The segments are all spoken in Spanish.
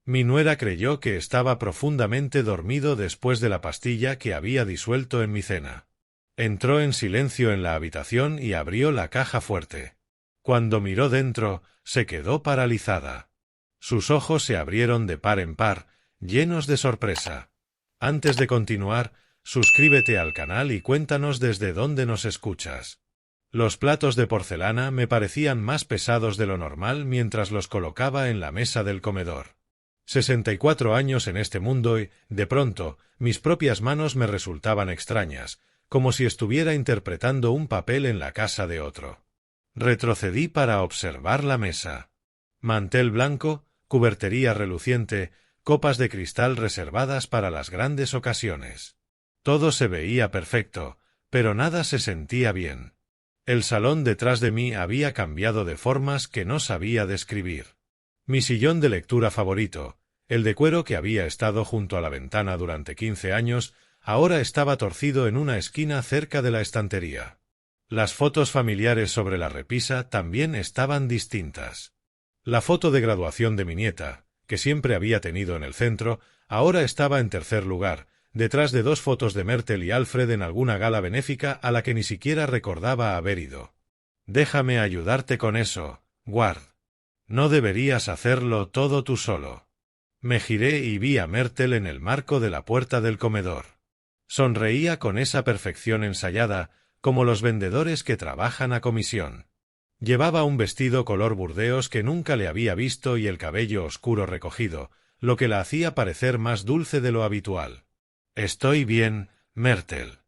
Mi nuera creyó que estaba profundamente dormido después de la pastilla que había disuelto en mi cena. Entró en silencio en la habitación y abrió la caja fuerte. Cuando miró dentro, se quedó paralizada. Sus ojos se abrieron de par en par, llenos de sorpresa. Antes de continuar, suscríbete al canal y cuéntanos desde dónde nos escuchas. Los platos de porcelana me parecían más pesados de lo normal mientras los colocaba en la mesa del comedor. 64 años en este mundo y, de pronto, mis propias manos me resultaban extrañas, como si estuviera interpretando un papel en la casa de otro. Retrocedí para observar la mesa. Mantel blanco, cubertería reluciente, copas de cristal reservadas para las grandes ocasiones. Todo se veía perfecto, pero nada se sentía bien. El salón detrás de mí había cambiado de formas que no sabía describir. Mi sillón de lectura favorito, el de cuero que había estado junto a la ventana durante 15 años, ahora estaba torcido en una esquina cerca de la estantería. Las fotos familiares sobre la repisa también estaban distintas. La foto de graduación de mi nieta, que siempre había tenido en el centro, ahora estaba en tercer lugar, detrás de 2 fotos de Myrtle y Alfred en alguna gala benéfica a la que ni siquiera recordaba haber ido. Déjame ayudarte con eso, Ward. No deberías hacerlo todo tú solo. Me giré y vi a Myrtle en el marco de la puerta del comedor. Sonreía con esa perfección ensayada, como los vendedores que trabajan a comisión. Llevaba un vestido color burdeos que nunca le había visto y el cabello oscuro recogido, lo que la hacía parecer más dulce de lo habitual. Estoy bien, Myrtle.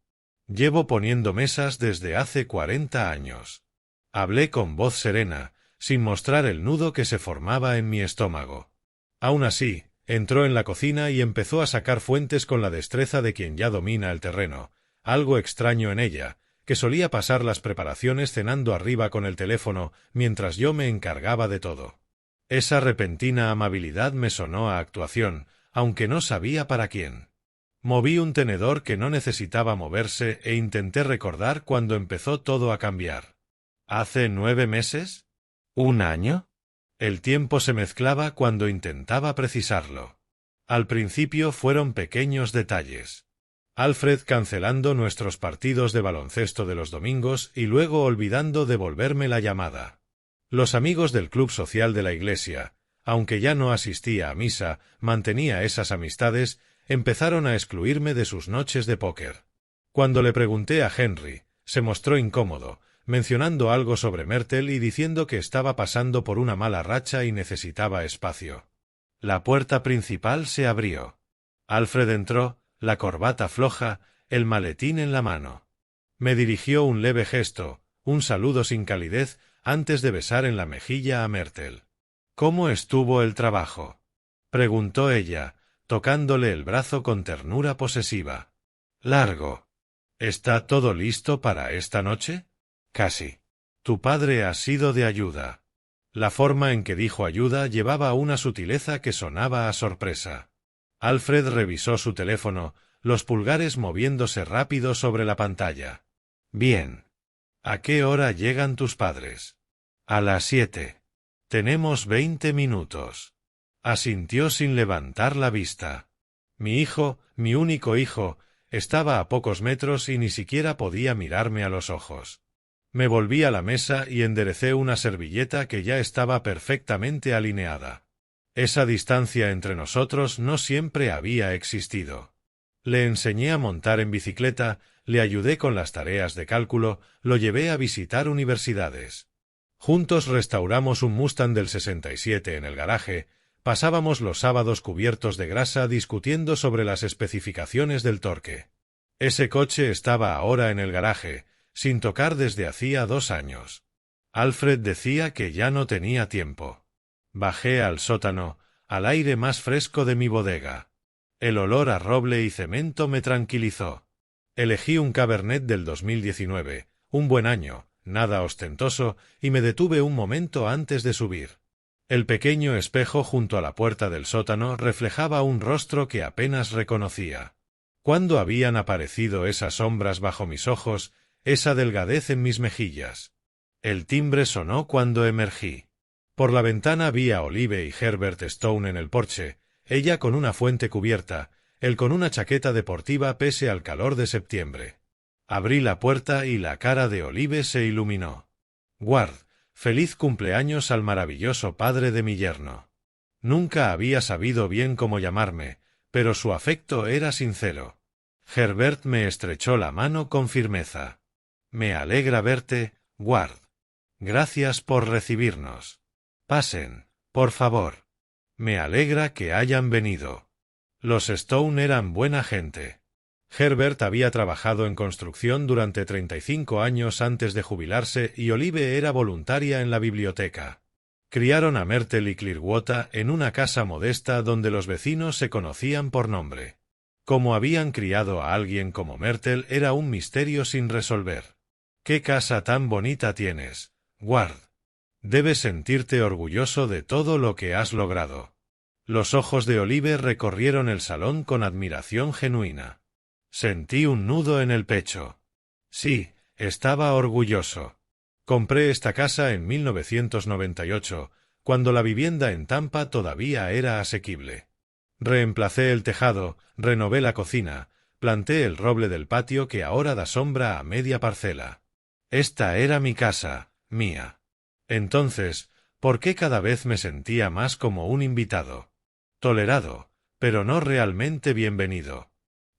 Llevo poniendo mesas desde hace 40 años. Hablé con voz serena, sin mostrar el nudo que se formaba en mi estómago. Aún así, entró en la cocina y empezó a sacar fuentes con la destreza de quien ya domina el terreno, algo extraño en ella, que solía pasar las preparaciones cenando arriba con el teléfono mientras yo me encargaba de todo. Esa repentina amabilidad me sonó a actuación, aunque no sabía para quién. Moví un tenedor que no necesitaba moverse e intenté recordar cuándo empezó todo a cambiar. ¿Hace 9 meses? ¿1 año? El tiempo se mezclaba cuando intentaba precisarlo. Al principio fueron pequeños detalles. Alfred cancelando nuestros partidos de baloncesto de los domingos y luego olvidando devolverme la llamada. Los amigos del club social de la iglesia, aunque ya no asistía a misa, mantenía esas amistades, empezaron a excluirme de sus noches de póker. Cuando le pregunté a Henry, se mostró incómodo, mencionando algo sobre Myrtle y diciendo que estaba pasando por una mala racha y necesitaba espacio. La puerta principal se abrió. Alfred entró, la corbata floja, el maletín en la mano. Me dirigió un leve gesto, un saludo sin calidez, antes de besar en la mejilla a Myrtle. ¿Cómo estuvo el trabajo?, preguntó ella, tocándole el brazo con ternura posesiva. Largo. ¿Está todo listo para esta noche? Casi. Tu padre ha sido de ayuda. La forma en que dijo ayuda llevaba una sutileza que sonaba a sorpresa. Alfred revisó su teléfono, los pulgares moviéndose rápido sobre la pantalla. Bien. ¿A qué hora llegan tus padres? A las 7. Tenemos 20 minutos. Asintió sin levantar la vista. Mi hijo, mi único hijo, estaba a pocos metros y ni siquiera podía mirarme a los ojos. Me volví a la mesa y enderecé una servilleta que ya estaba perfectamente alineada. Esa distancia entre nosotros no siempre había existido. Le enseñé a montar en bicicleta, le ayudé con las tareas de cálculo, lo llevé a visitar universidades. Juntos restauramos un Mustang del 67 en el garaje, pasábamos los sábados cubiertos de grasa discutiendo sobre las especificaciones del torque. Ese coche estaba ahora en el garaje, sin tocar desde hacía 2 años. Alfred decía que ya no tenía tiempo. Bajé al sótano, al aire más fresco de mi bodega. El olor a roble y cemento me tranquilizó. Elegí un Cabernet del 2019, un buen año, nada ostentoso, y me detuve un momento antes de subir. El pequeño espejo junto a la puerta del sótano reflejaba un rostro que apenas reconocía. ¿Cuándo habían aparecido esas sombras bajo mis ojos, esa delgadez en mis mejillas? El timbre sonó cuando emergí. Por la ventana vi a Olive y Herbert Stone en el porche, ella con una fuente cubierta, él con una chaqueta deportiva pese al calor de septiembre. Abrí la puerta y la cara de Olive se iluminó. Ward, feliz cumpleaños al maravilloso padre de mi yerno. Nunca había sabido bien cómo llamarme, pero su afecto era sincero. Herbert me estrechó la mano con firmeza. Me alegra verte, Ward. Gracias por recibirnos. Pasen, por favor. Me alegra que hayan venido. Los Stone eran buena gente. Herbert había trabajado en construcción durante 35 años antes de jubilarse y Olive era voluntaria en la biblioteca. Criaron a Myrtle y Clearwater en una casa modesta donde los vecinos se conocían por nombre. Cómo habían criado a alguien como Myrtle era un misterio sin resolver. «¡Qué casa tan bonita tienes, Ward! Debes sentirte orgulloso de todo lo que has logrado». Los ojos de Olive recorrieron el salón con admiración genuina. Sentí un nudo en el pecho. Sí, estaba orgulloso. Compré esta casa en 1998, cuando la vivienda en Tampa todavía era asequible. Reemplacé el tejado, renové la cocina, planté el roble del patio que ahora da sombra a media parcela. Esta era mi casa, mía. Entonces, ¿por qué cada vez me sentía más como un invitado? Tolerado, pero no realmente bienvenido.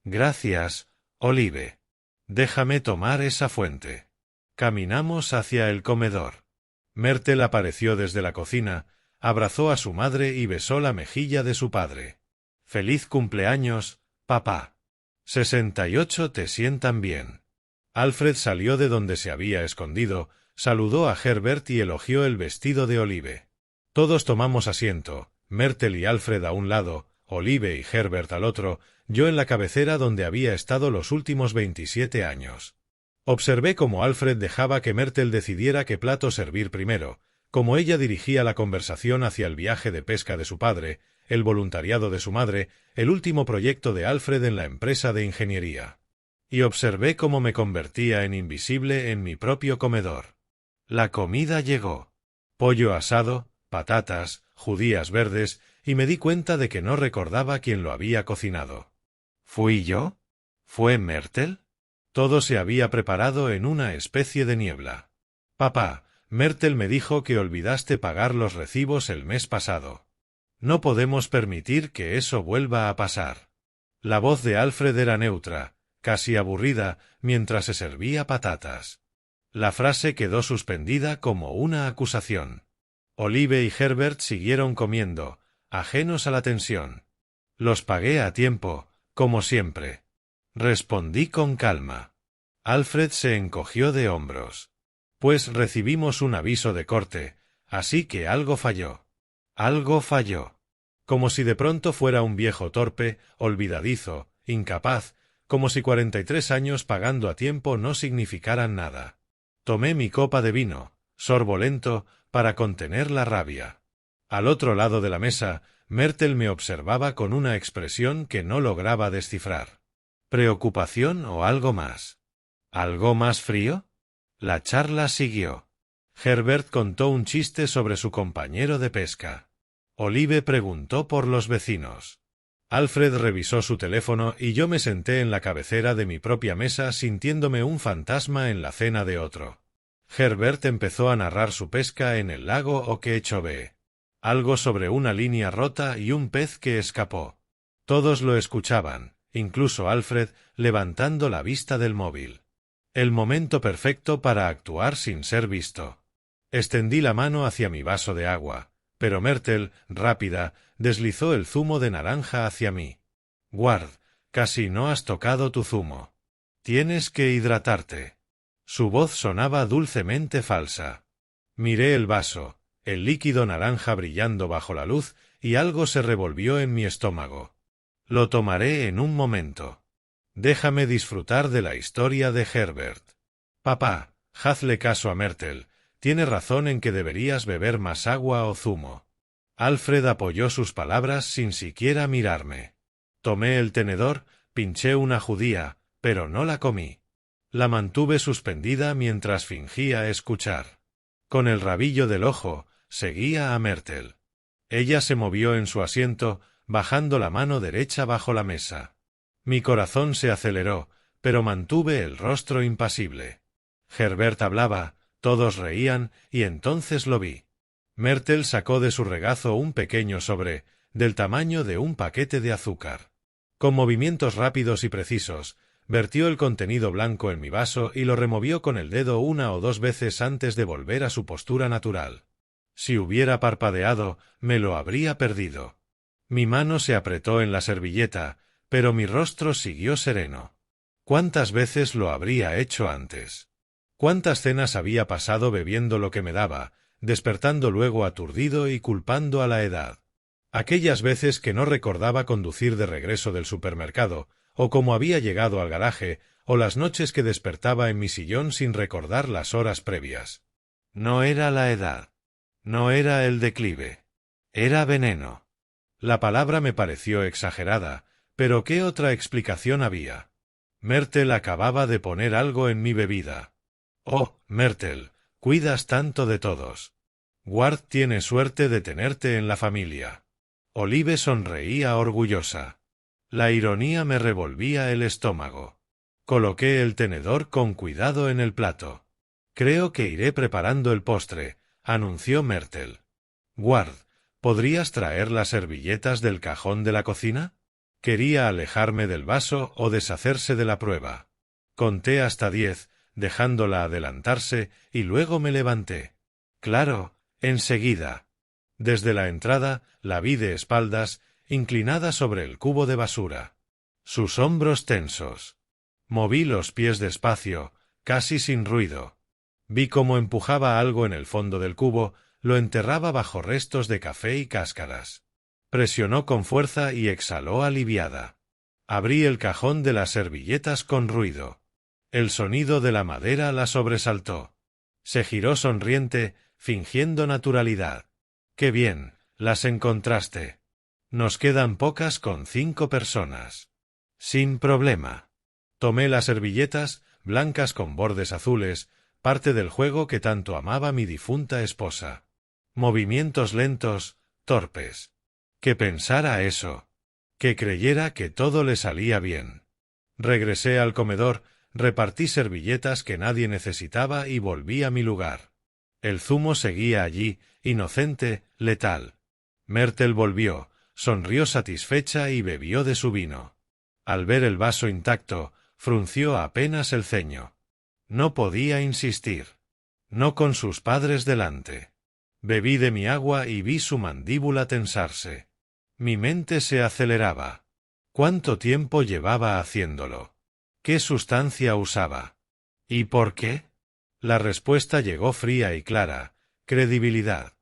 Gracias, Olive. Déjame tomar esa fuente. Caminamos hacia el comedor. Myrtle apareció desde la cocina, abrazó a su madre y besó la mejilla de su padre. «Feliz cumpleaños, papá. 68 te sientan bien». Alfred salió de donde se había escondido, saludó a Herbert y elogió el vestido de Olive. Todos tomamos asiento, Myrtle y Alfred a un lado, Olive y Herbert al otro, yo en la cabecera donde había estado los últimos 27 años. Observé cómo Alfred dejaba que Myrtle decidiera qué plato servir primero, cómo ella dirigía la conversación hacia el viaje de pesca de su padre, el voluntariado de su madre, el último proyecto de Alfred en la empresa de ingeniería. Y observé cómo me convertía en invisible en mi propio comedor. La comida llegó. Pollo asado, patatas, judías verdes, y me di cuenta de que no recordaba quién lo había cocinado. ¿Fui yo? ¿Fue Myrtle? Todo se había preparado en una especie de niebla. Papá, Myrtle me dijo que olvidaste pagar los recibos el mes pasado. No podemos permitir que eso vuelva a pasar. La voz de Alfred era neutra, casi aburrida, mientras se servía patatas. La frase quedó suspendida como una acusación. Olive y Herbert siguieron comiendo, ajenos a la tensión. Los pagué a tiempo, como siempre. Respondí con calma. Alfred se encogió de hombros. Pues recibimos un aviso de corte, así que algo falló. Algo falló. Como si de pronto fuera un viejo torpe, olvidadizo, incapaz, como si 43 años pagando a tiempo no significaran nada. Tomé mi copa de vino, sorbo lento, para contener la rabia. Al otro lado de la mesa, Myrtle me observaba con una expresión que no lograba descifrar. ¿Preocupación o algo más? ¿Algo más frío? La charla siguió. Herbert contó un chiste sobre su compañero de pesca. Olive preguntó por los vecinos. Alfred revisó su teléfono y yo me senté en la cabecera de mi propia mesa sintiéndome un fantasma en la cena de otro. Herbert empezó a narrar su pesca en el lago Okeechobee. Algo sobre una línea rota y un pez que escapó. Todos lo escuchaban, incluso Alfred, levantando la vista del móvil. El momento perfecto para actuar sin ser visto. Extendí la mano hacia mi vaso de agua, pero Myrtle, rápida, deslizó el zumo de naranja hacia mí. Ward, casi no has tocado tu zumo. Tienes que hidratarte. Su voz sonaba dulcemente falsa. Miré el vaso, el líquido naranja brillando bajo la luz, y algo se revolvió en mi estómago. Lo tomaré en un momento. Déjame disfrutar de la historia de Herbert. Papá, hazle caso a Myrtle. Tiene razón en que deberías beber más agua o zumo. Alfred apoyó sus palabras sin siquiera mirarme. Tomé el tenedor, pinché una judía, pero no la comí. La mantuve suspendida mientras fingía escuchar. Con el rabillo del ojo, seguía a Myrtle. Ella se movió en su asiento, bajando la mano derecha bajo la mesa. Mi corazón se aceleró, pero mantuve el rostro impasible. Herbert hablaba, todos reían, y entonces lo vi. Myrtle sacó de su regazo un pequeño sobre, del tamaño de un paquete de azúcar. Con movimientos rápidos y precisos, vertió el contenido blanco en mi vaso y lo removió con el dedo 1 o 2 veces antes de volver a su postura natural. Si hubiera parpadeado, me lo habría perdido. Mi mano se apretó en la servilleta, pero mi rostro siguió sereno. ¿Cuántas veces lo habría hecho antes? ¿Cuántas cenas había pasado bebiendo lo que me daba, despertando luego aturdido y culpando a la edad? Aquellas veces que no recordaba conducir de regreso del supermercado, o cómo había llegado al garaje, o las noches que despertaba en mi sillón sin recordar las horas previas. No era la edad. No era el declive. Era veneno. La palabra me pareció exagerada, pero ¿qué otra explicación había? Myrtle acababa de poner algo en mi bebida. Oh, Myrtle, cuidas tanto de todos. Ward tiene suerte de tenerte en la familia. Olive sonreía orgullosa. La ironía me revolvía el estómago. Coloqué el tenedor con cuidado en el plato. Creo que iré preparando el postre, anunció Myrtle. Ward, ¿podrías traer las servilletas del cajón de la cocina? Quería alejarme del vaso o deshacerse de la prueba. Conté hasta 10, dejándola adelantarse, y luego me levanté. Claro, enseguida. Desde la entrada, la vi de espaldas, inclinada sobre el cubo de basura. Sus hombros tensos. Moví los pies despacio, casi sin ruido. Vi cómo empujaba algo en el fondo del cubo, lo enterraba bajo restos de café y cáscaras. Presionó con fuerza y exhaló aliviada. Abrí el cajón de las servilletas con ruido. El sonido de la madera la sobresaltó. Se giró sonriente, fingiendo naturalidad. «Qué bien, las encontraste. Nos quedan pocas con 5 personas». «Sin problema». Tomé las servilletas, blancas con bordes azules, parte del juego que tanto amaba mi difunta esposa. Movimientos lentos, torpes. Que pensara eso. Que creyera que todo le salía bien. Regresé al comedor, repartí servilletas que nadie necesitaba y volví a mi lugar. El zumo seguía allí, inocente, letal. Myrtle volvió, sonrió satisfecha y bebió de su vino. Al ver el vaso intacto, frunció apenas el ceño. No podía insistir. No con sus padres delante. Bebí de mi agua y vi su mandíbula tensarse. Mi mente se aceleraba. ¿Cuánto tiempo llevaba haciéndolo? ¿Qué sustancia usaba? ¿Y por qué? La respuesta llegó fría y clara: credibilidad.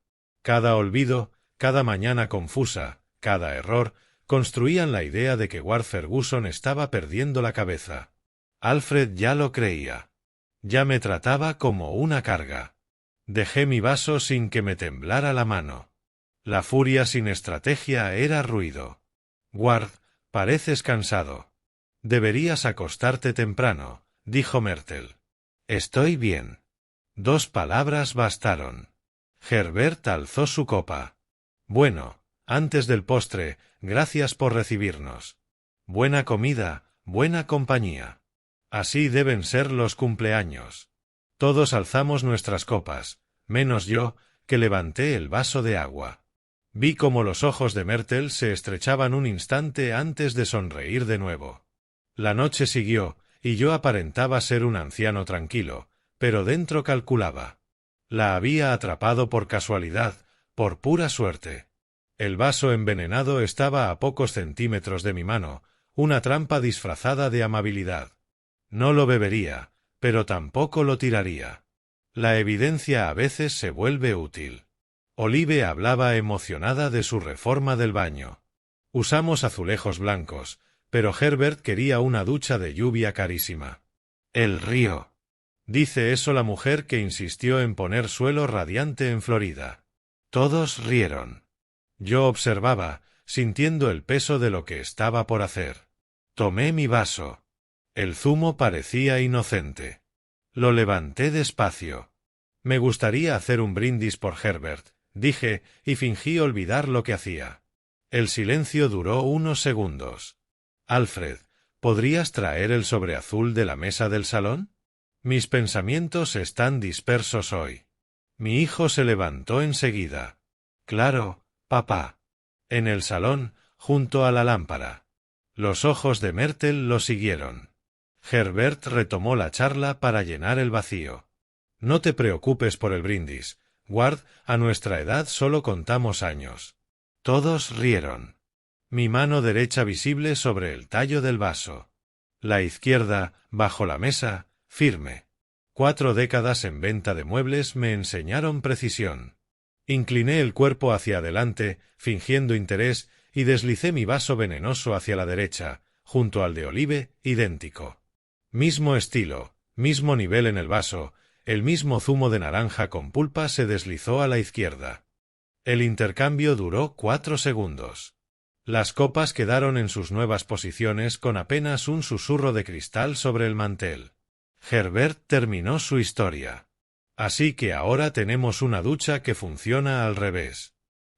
Cada olvido, cada mañana confusa, cada error, construían la idea de que Ward Ferguson estaba perdiendo la cabeza. Alfred ya lo creía. Ya me trataba como una carga. Dejé mi vaso sin que me temblara la mano. La furia sin estrategia era ruido. «Ward, pareces cansado. Deberías acostarte temprano», dijo Myrtle. «Estoy bien». 2 palabras bastaron. Herbert alzó su copa. «Bueno, antes del postre, gracias por recibirnos. Buena comida, buena compañía. Así deben ser los cumpleaños». Todos alzamos nuestras copas, menos yo, que levanté el vaso de agua. Vi cómo los ojos de Myrtle se estrechaban un instante antes de sonreír de nuevo. La noche siguió, y yo aparentaba ser un anciano tranquilo, pero dentro calculaba. La había atrapado por casualidad, por pura suerte. El vaso envenenado estaba a pocos centímetros de mi mano, una trampa disfrazada de amabilidad. No lo bebería, pero tampoco lo tiraría. La evidencia a veces se vuelve útil. Olive hablaba emocionada de su reforma del baño. Usamos azulejos blancos, pero Herbert quería una ducha de lluvia carísima. «El río». Dice eso la mujer que insistió en poner suelo radiante en Florida. Todos rieron. Yo observaba, sintiendo el peso de lo que estaba por hacer. Tomé mi vaso. El zumo parecía inocente. Lo levanté despacio. Me gustaría hacer un brindis por Herbert, dije, y fingí olvidar lo que hacía. El silencio duró unos segundos. Alfred, ¿podrías traer el sobre azul de la mesa del salón? Mis pensamientos están dispersos hoy. Mi hijo se levantó enseguida. Claro, papá. En el salón, junto a la lámpara. Los ojos de Myrtle lo siguieron. Herbert retomó la charla para llenar el vacío. No te preocupes por el brindis, Ward, a nuestra edad solo contamos años. Todos rieron. Mi mano derecha visible sobre el tallo del vaso. La izquierda, bajo la mesa, firme. 4 décadas en venta de muebles me enseñaron precisión. Incliné el cuerpo hacia adelante, fingiendo interés, y deslicé mi vaso venenoso hacia la derecha, junto al de Olive, idéntico. Mismo estilo, mismo nivel en el vaso, el mismo zumo de naranja con pulpa se deslizó a la izquierda. El intercambio duró 4 segundos. Las copas quedaron en sus nuevas posiciones con apenas un susurro de cristal sobre el mantel. Herbert terminó su historia. Así que ahora tenemos una ducha que funciona al revés.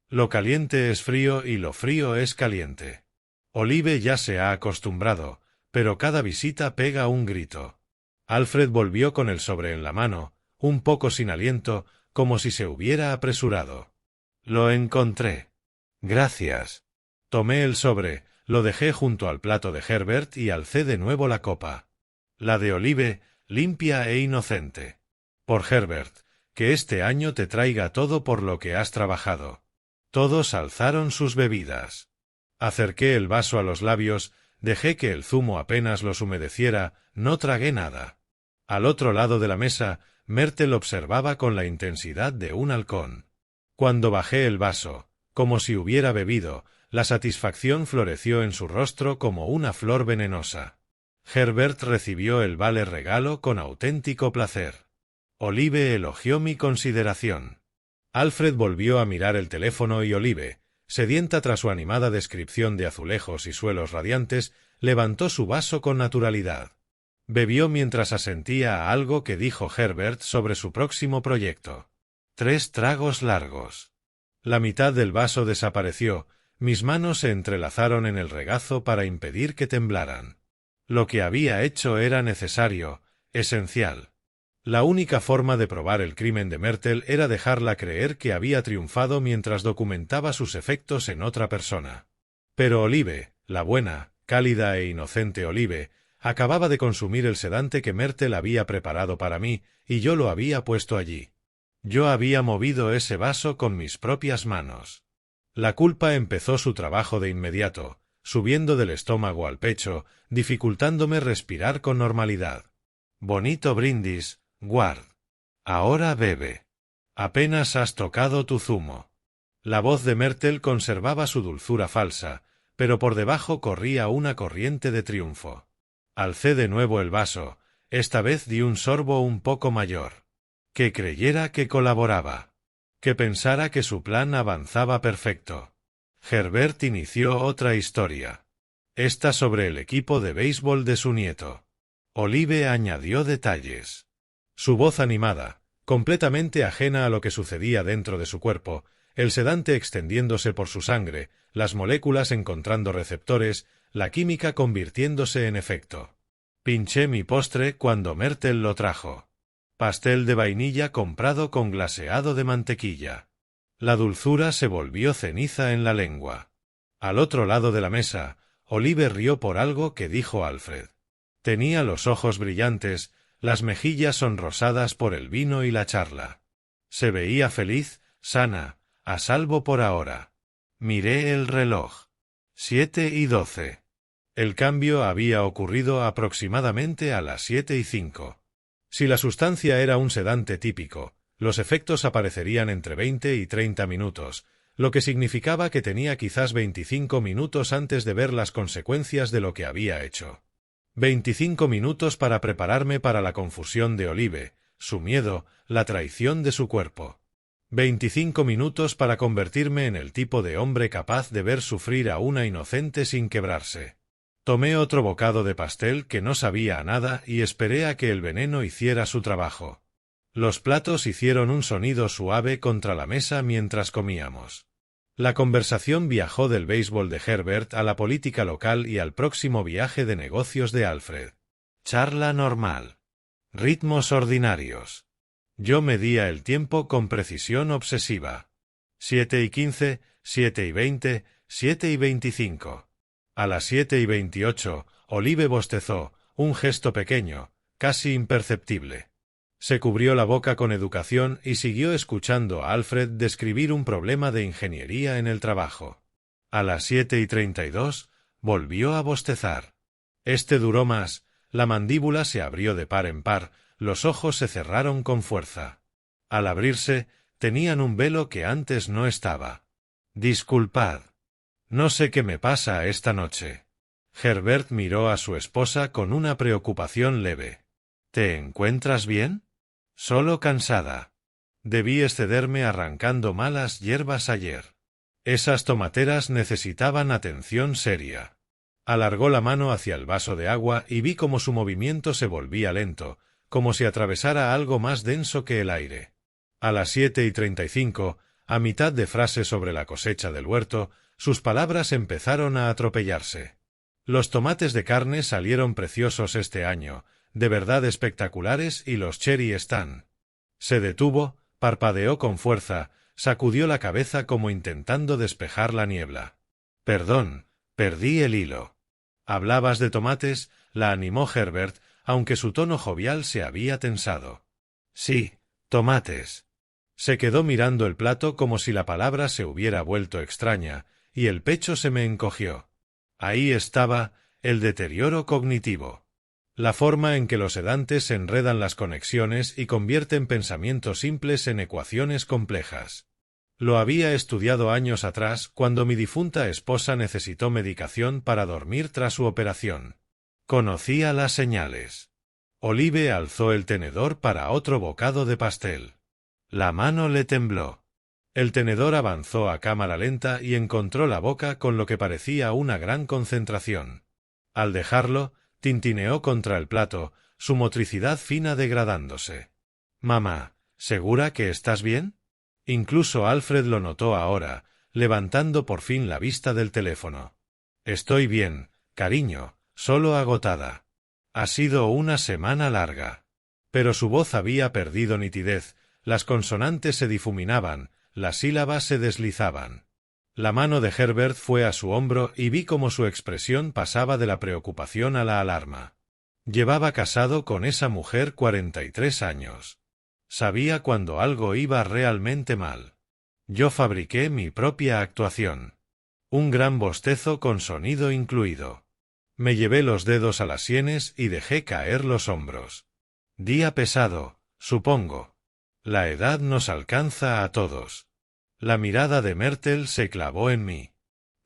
Lo caliente es frío y lo frío es caliente. Olive ya se ha acostumbrado, pero cada visita pega un grito. Alfred volvió con el sobre en la mano, un poco sin aliento, como si se hubiera apresurado. Lo encontré. Gracias. Tomé el sobre, lo dejé junto al plato de Herbert y alcé de nuevo la copa. La de Olive, limpia e inocente. Por Herbert, que este año te traiga todo por lo que has trabajado. Todos alzaron sus bebidas. Acerqué el vaso a los labios, dejé que el zumo apenas los humedeciera, no tragué nada. Al otro lado de la mesa, Myrtle observaba con la intensidad de un halcón. Cuando bajé el vaso, como si hubiera bebido, la satisfacción floreció en su rostro como una flor venenosa. Herbert recibió el vale regalo con auténtico placer. Olive elogió mi consideración. Alfred volvió a mirar el teléfono y Olive, sedienta tras su animada descripción de azulejos y suelos radiantes, levantó su vaso con naturalidad. Bebió mientras asentía a algo que dijo Herbert sobre su próximo proyecto. 3 tragos largos. La mitad del vaso desapareció, mis manos se entrelazaron en el regazo para impedir que temblaran. Lo que había hecho era necesario, esencial. La única forma de probar el crimen de Myrtle era dejarla creer que había triunfado mientras documentaba sus efectos en otra persona. Pero Olive, la buena, cálida e inocente Olive, acababa de consumir el sedante que Myrtle había preparado para mí, y yo lo había puesto allí. Yo había movido ese vaso con mis propias manos. La culpa empezó su trabajo de inmediato, subiendo del estómago al pecho, dificultándome respirar con normalidad. Bonito brindis, Ward. Ahora bebe. Apenas has tocado tu zumo. La voz de Myrtle conservaba su dulzura falsa, pero por debajo corría una corriente de triunfo. Alcé de nuevo el vaso, esta vez di un sorbo un poco mayor. Que creyera que colaboraba. Que pensara que su plan avanzaba perfecto. Herbert inició otra historia. Esta sobre el equipo de béisbol de su nieto. Olive añadió detalles. Su voz animada, completamente ajena a lo que sucedía dentro de su cuerpo, el sedante extendiéndose por su sangre, las moléculas encontrando receptores, la química convirtiéndose en efecto. Pinché mi postre cuando Myrtle lo trajo. Pastel de vainilla comprado con glaseado de mantequilla. La dulzura se volvió ceniza en la lengua. Al otro lado de la mesa, Olive rió por algo que dijo Alfred. Tenía los ojos brillantes, las mejillas sonrosadas por el vino y la charla. Se veía feliz, sana, a salvo por ahora. Miré el reloj. 7:12. El cambio había ocurrido aproximadamente a las 7:05. Si la sustancia era un sedante típico, los efectos aparecerían entre 20 y 30 minutos, lo que significaba que tenía quizás 25 minutos antes de ver las consecuencias de lo que había hecho. 25 minutos para prepararme para la confusión de Olive, su miedo, la traición de su cuerpo. 25 minutos para convertirme en el tipo de hombre capaz de ver sufrir a una inocente sin quebrarse. Tomé otro bocado de pastel que no sabía a nada y esperé a que el veneno hiciera su trabajo. Los platos hicieron un sonido suave contra la mesa mientras comíamos. La conversación viajó del béisbol de Herbert a la política local y al próximo viaje de negocios de Alfred. Charla normal. Ritmos ordinarios. Yo medía el tiempo con precisión obsesiva. 7:15, 7:20, 7:25. A las 7:28, Olive bostezó, un gesto pequeño, casi imperceptible. Se cubrió la boca con educación y siguió escuchando a Alfred describir un problema de ingeniería en el trabajo. A las 7:32, volvió a bostezar. Este duró más, la mandíbula se abrió de par en par, los ojos se cerraron con fuerza. Al abrirse, tenían un velo que antes no estaba. Disculpad. No sé qué me pasa esta noche. Herbert miró a su esposa con una preocupación leve. ¿Te encuentras bien? Solo cansada. Debí excederme arrancando malas hierbas ayer. Esas tomateras necesitaban atención seria. Alargó la mano hacia el vaso de agua y vi cómo su movimiento se volvía lento, como si atravesara algo más denso que el aire. A las 7:35, a mitad de frase sobre la cosecha del huerto, sus palabras empezaron a atropellarse. Los tomates de carne salieron preciosos este año, de verdad espectaculares, y los cherry están. Se detuvo, parpadeó con fuerza, sacudió la cabeza como intentando despejar la niebla. Perdón, perdí el hilo. ¿Hablabas de tomates?, la animó Herbert, aunque su tono jovial se había tensado. Sí, tomates. Se quedó mirando el plato como si la palabra se hubiera vuelto extraña, y el pecho se me encogió. Ahí estaba, el deterioro cognitivo. La forma en que los sedantes enredan las conexiones y convierten pensamientos simples en ecuaciones complejas. Lo había estudiado años atrás cuando mi difunta esposa necesitó medicación para dormir tras su operación. Conocía las señales. Olive alzó el tenedor para otro bocado de pastel. La mano le tembló. El tenedor avanzó a cámara lenta y encontró la boca con lo que parecía una gran concentración. Al dejarlo, tintineó contra el plato, su motricidad fina degradándose. «Mamá, ¿segura que estás bien?» Incluso Alfred lo notó ahora, levantando por fin la vista del teléfono. «Estoy bien, cariño, solo agotada. Ha sido una semana larga». Pero su voz había perdido nitidez, las consonantes se difuminaban, las sílabas se deslizaban. La mano de Herbert fue a su hombro y vi cómo su expresión pasaba de la preocupación a la alarma. Llevaba casado con esa mujer 43 años. Sabía cuando algo iba realmente mal. Yo fabriqué mi propia actuación. Un gran bostezo con sonido incluido. Me llevé los dedos a las sienes y dejé caer los hombros. Día pesado, supongo. La edad nos alcanza a todos. La mirada de Myrtle se clavó en mí.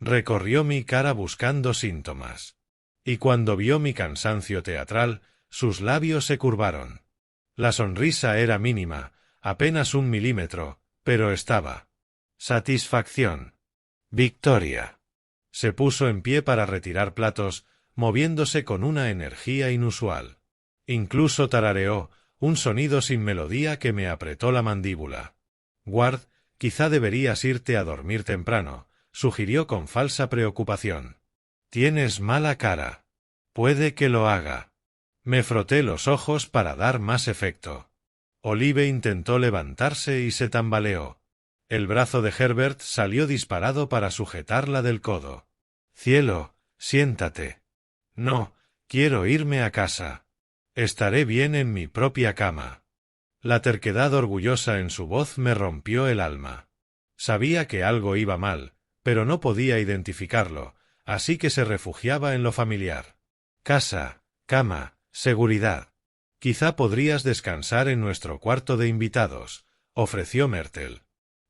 Recorrió mi cara buscando síntomas. Y cuando vio mi cansancio teatral, sus labios se curvaron. La sonrisa era mínima, apenas 1 milímetro, pero estaba. Satisfacción. Victoria. Se puso en pie para retirar platos, moviéndose con una energía inusual. Incluso tarareó, un sonido sin melodía que me apretó la mandíbula. Ward, quizá deberías irte a dormir temprano, sugirió con falsa preocupación. Tienes mala cara. Puede que lo haga. Me froté los ojos para dar más efecto. Olive intentó levantarse y se tambaleó. El brazo de Herbert salió disparado para sujetarla del codo. Cielo, siéntate. No, quiero irme a casa. Estaré bien en mi propia cama. La terquedad orgullosa en su voz me rompió el alma. Sabía que algo iba mal, pero no podía identificarlo, así que se refugiaba en lo familiar. Casa, cama, seguridad. Quizá podrías descansar en nuestro cuarto de invitados, ofreció Myrtle.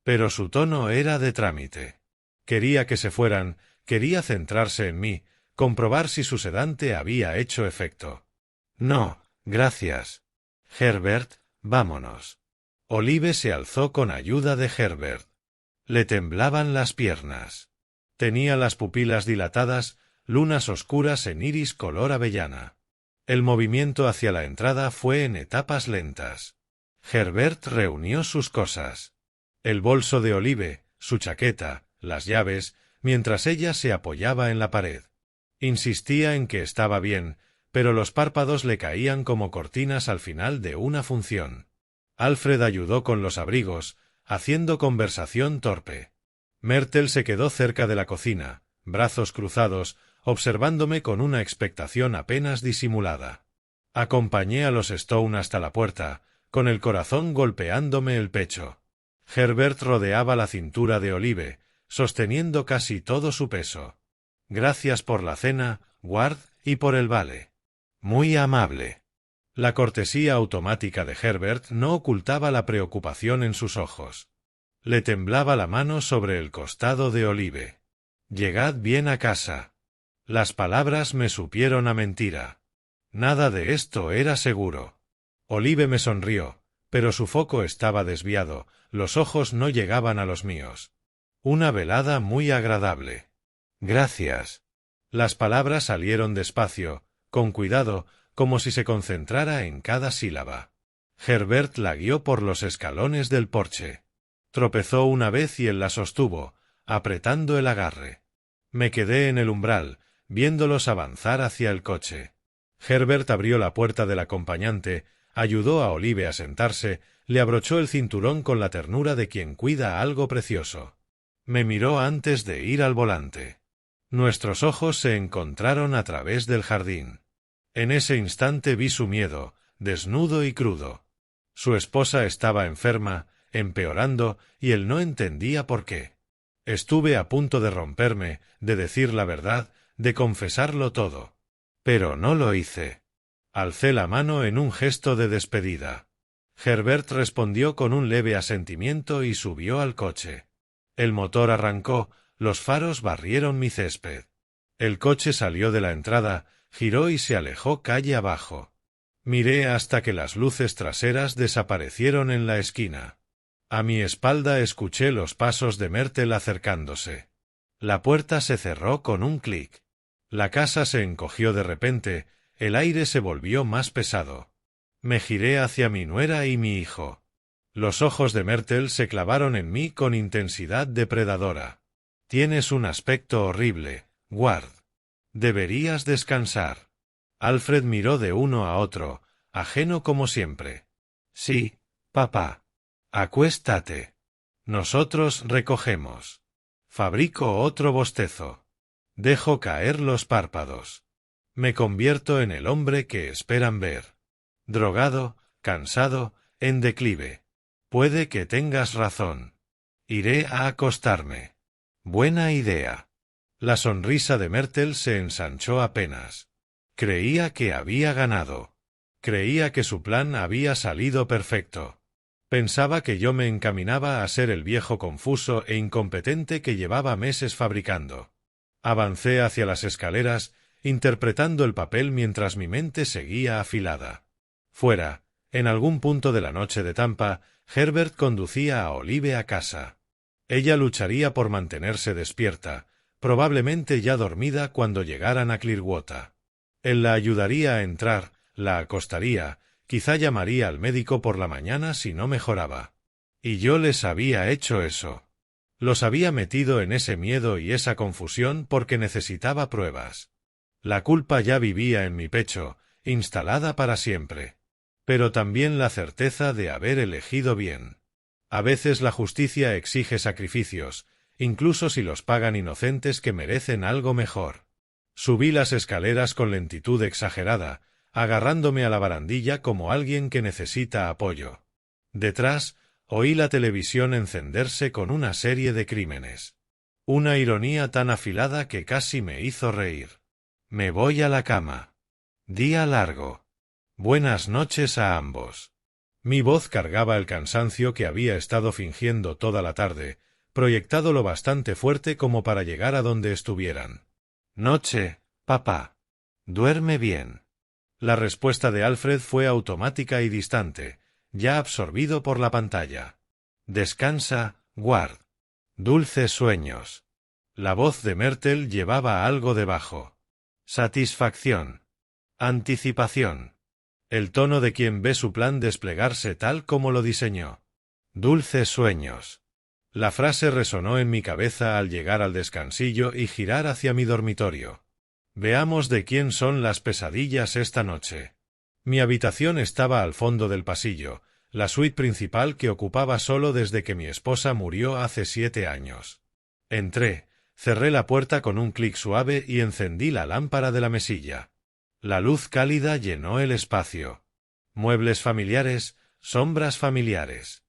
Pero su tono era de trámite. Quería que se fueran, quería centrarse en mí, comprobar si su sedante había hecho efecto. No, gracias. Herbert, vámonos. Olive se alzó con ayuda de Herbert. Le temblaban las piernas. Tenía las pupilas dilatadas, lunas oscuras en iris color avellana. El movimiento hacia la entrada fue en etapas lentas. Herbert reunió sus cosas. El bolso de Olive, su chaqueta, las llaves, mientras ella se apoyaba en la pared. Insistía en que estaba bien, pero los párpados le caían como cortinas al final de una función. Alfred ayudó con los abrigos, haciendo conversación torpe. Myrtle se quedó cerca de la cocina, brazos cruzados, observándome con una expectación apenas disimulada. Acompañé a los Stone hasta la puerta, con el corazón golpeándome el pecho. Herbert rodeaba la cintura de Olive, sosteniendo casi todo su peso. Gracias por la cena, Ward, y por el vale. Muy amable. La cortesía automática de Herbert no ocultaba la preocupación en sus ojos. Le temblaba la mano sobre el costado de Olive. Llegad bien a casa. Las palabras me supieron a mentira. Nada de esto era seguro. Olive me sonrió, pero su foco estaba desviado, los ojos no llegaban a los míos. Una velada muy agradable. Gracias. Las palabras salieron despacio, con cuidado, como si se concentrara en cada sílaba. Herbert la guió por los escalones del porche. Tropezó una vez y él la sostuvo, apretando el agarre. Me quedé en el umbral, viéndolos avanzar hacia el coche. Herbert abrió la puerta del acompañante, ayudó a Olive a sentarse, le abrochó el cinturón con la ternura de quien cuida algo precioso. Me miró antes de ir al volante. Nuestros ojos se encontraron a través del jardín. En ese instante vi su miedo, desnudo y crudo. Su esposa estaba enferma, empeorando, y él no entendía por qué. Estuve a punto de romperme, de decir la verdad, de confesarlo todo. Pero no lo hice. Alcé la mano en un gesto de despedida. Herbert respondió con un leve asentimiento y subió al coche. El motor arrancó, los faros barrieron mi césped. El coche salió de la entrada, giró y se alejó calle abajo. Miré hasta que las luces traseras desaparecieron en la esquina. A mi espalda escuché los pasos de Myrtle acercándose. La puerta se cerró con un clic. La casa se encogió de repente, el aire se volvió más pesado. Me giré hacia mi nuera y mi hijo. Los ojos de Myrtle se clavaron en mí con intensidad depredadora. Tienes un aspecto horrible, Ward. Deberías descansar. Alfred miró de uno a otro, ajeno como siempre. Sí, papá. Acuéstate. Nosotros recogemos. Fabrico otro bostezo. Dejo caer los párpados. Me convierto en el hombre que esperan ver. Drogado, cansado, en declive. Puede que tengas razón. Iré a acostarme. Buena idea. La sonrisa de Myrtle se ensanchó apenas. Creía que había ganado. Creía que su plan había salido perfecto. Pensaba que yo me encaminaba a ser el viejo confuso e incompetente que llevaba meses fabricando. Avancé hacia las escaleras, interpretando el papel mientras mi mente seguía afilada. Fuera, en algún punto de la noche de Tampa, Herbert conducía a Olive a casa. Ella lucharía por mantenerse despierta, probablemente ya dormida cuando llegaran a Clearwater. Él la ayudaría a entrar, la acostaría, quizá llamaría al médico por la mañana si no mejoraba. Y yo les había hecho eso. Los había metido en ese miedo y esa confusión porque necesitaba pruebas. La culpa ya vivía en mi pecho, instalada para siempre. Pero también la certeza de haber elegido bien. A veces la justicia exige sacrificios, incluso si los pagan inocentes que merecen algo mejor. Subí las escaleras con lentitud exagerada, agarrándome a la barandilla como alguien que necesita apoyo. Detrás, oí la televisión encenderse con una serie de crímenes. Una ironía tan afilada que casi me hizo reír. Me voy a la cama. Día largo. Buenas noches a ambos. Mi voz cargaba el cansancio que había estado fingiendo toda la tarde, proyectado lo bastante fuerte como para llegar a donde estuvieran. Noche, papá. Duerme bien. La respuesta de Alfred fue automática y distante, ya absorbido por la pantalla. Descansa, Ward. Dulces sueños. La voz de Myrtle llevaba algo debajo. Satisfacción. Anticipación. El tono de quien ve su plan desplegarse tal como lo diseñó. Dulces sueños. La frase resonó en mi cabeza al llegar al descansillo y girar hacia mi dormitorio. Veamos de quién son las pesadillas esta noche. Mi habitación estaba al fondo del pasillo, la suite principal que ocupaba solo desde que mi esposa murió hace 7 años. Entré, cerré la puerta con un clic suave y encendí la lámpara de la mesilla. La luz cálida llenó el espacio. Muebles familiares, sombras familiares.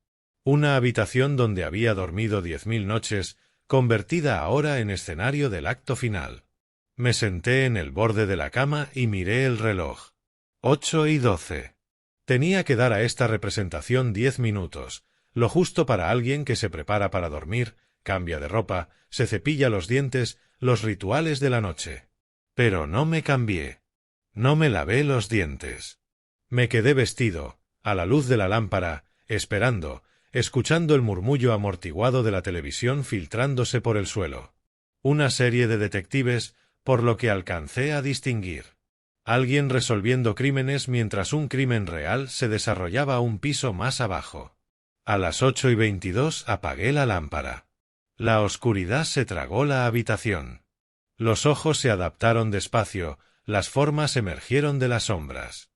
Una habitación donde había dormido 10.000 noches, convertida ahora en escenario del acto final. Me senté en el borde de la cama y miré el reloj. 8:12. Tenía que dar a esta representación 10 minutos, lo justo para alguien que se prepara para dormir, cambia de ropa, se cepilla los dientes, los rituales de la noche. Pero no me cambié. No me lavé los dientes. Me quedé vestido, a la luz de la lámpara, esperando, escuchando el murmullo amortiguado de la televisión filtrándose por el suelo. Una serie de detectives, por lo que alcancé a distinguir. Alguien resolviendo crímenes mientras un crimen real se desarrollaba un piso más abajo. A las 8:22 apagué la lámpara. La oscuridad se tragó la habitación. Los ojos se adaptaron despacio, las formas emergieron de las sombras.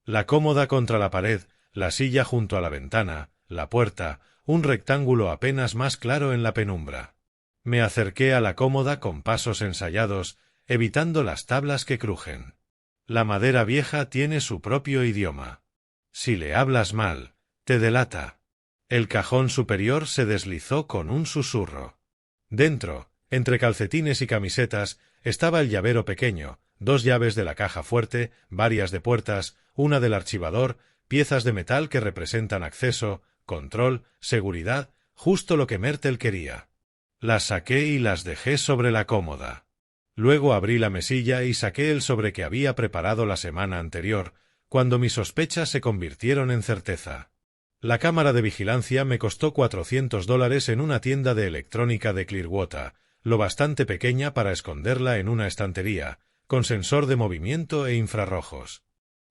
La cómoda contra la pared, la silla junto a la ventana, la puerta, un rectángulo apenas más claro en la penumbra. Me acerqué a la cómoda con pasos ensayados, evitando las tablas que crujen. La madera vieja tiene su propio idioma. Si le hablas mal, te delata. El cajón superior se deslizó con un susurro. Dentro, entre calcetines y camisetas, estaba el llavero pequeño, 2 llaves de la caja fuerte, varias de puertas, una del archivador, piezas de metal que representan acceso, control, seguridad, justo lo que Myrtle quería. Las saqué y las dejé sobre la cómoda. Luego abrí la mesilla y saqué el sobre que había preparado la semana anterior, cuando mis sospechas se convirtieron en certeza. La cámara de vigilancia me costó $400 en una tienda de electrónica de Clearwater, lo bastante pequeña para esconderla en una estantería, con sensor de movimiento e infrarrojos.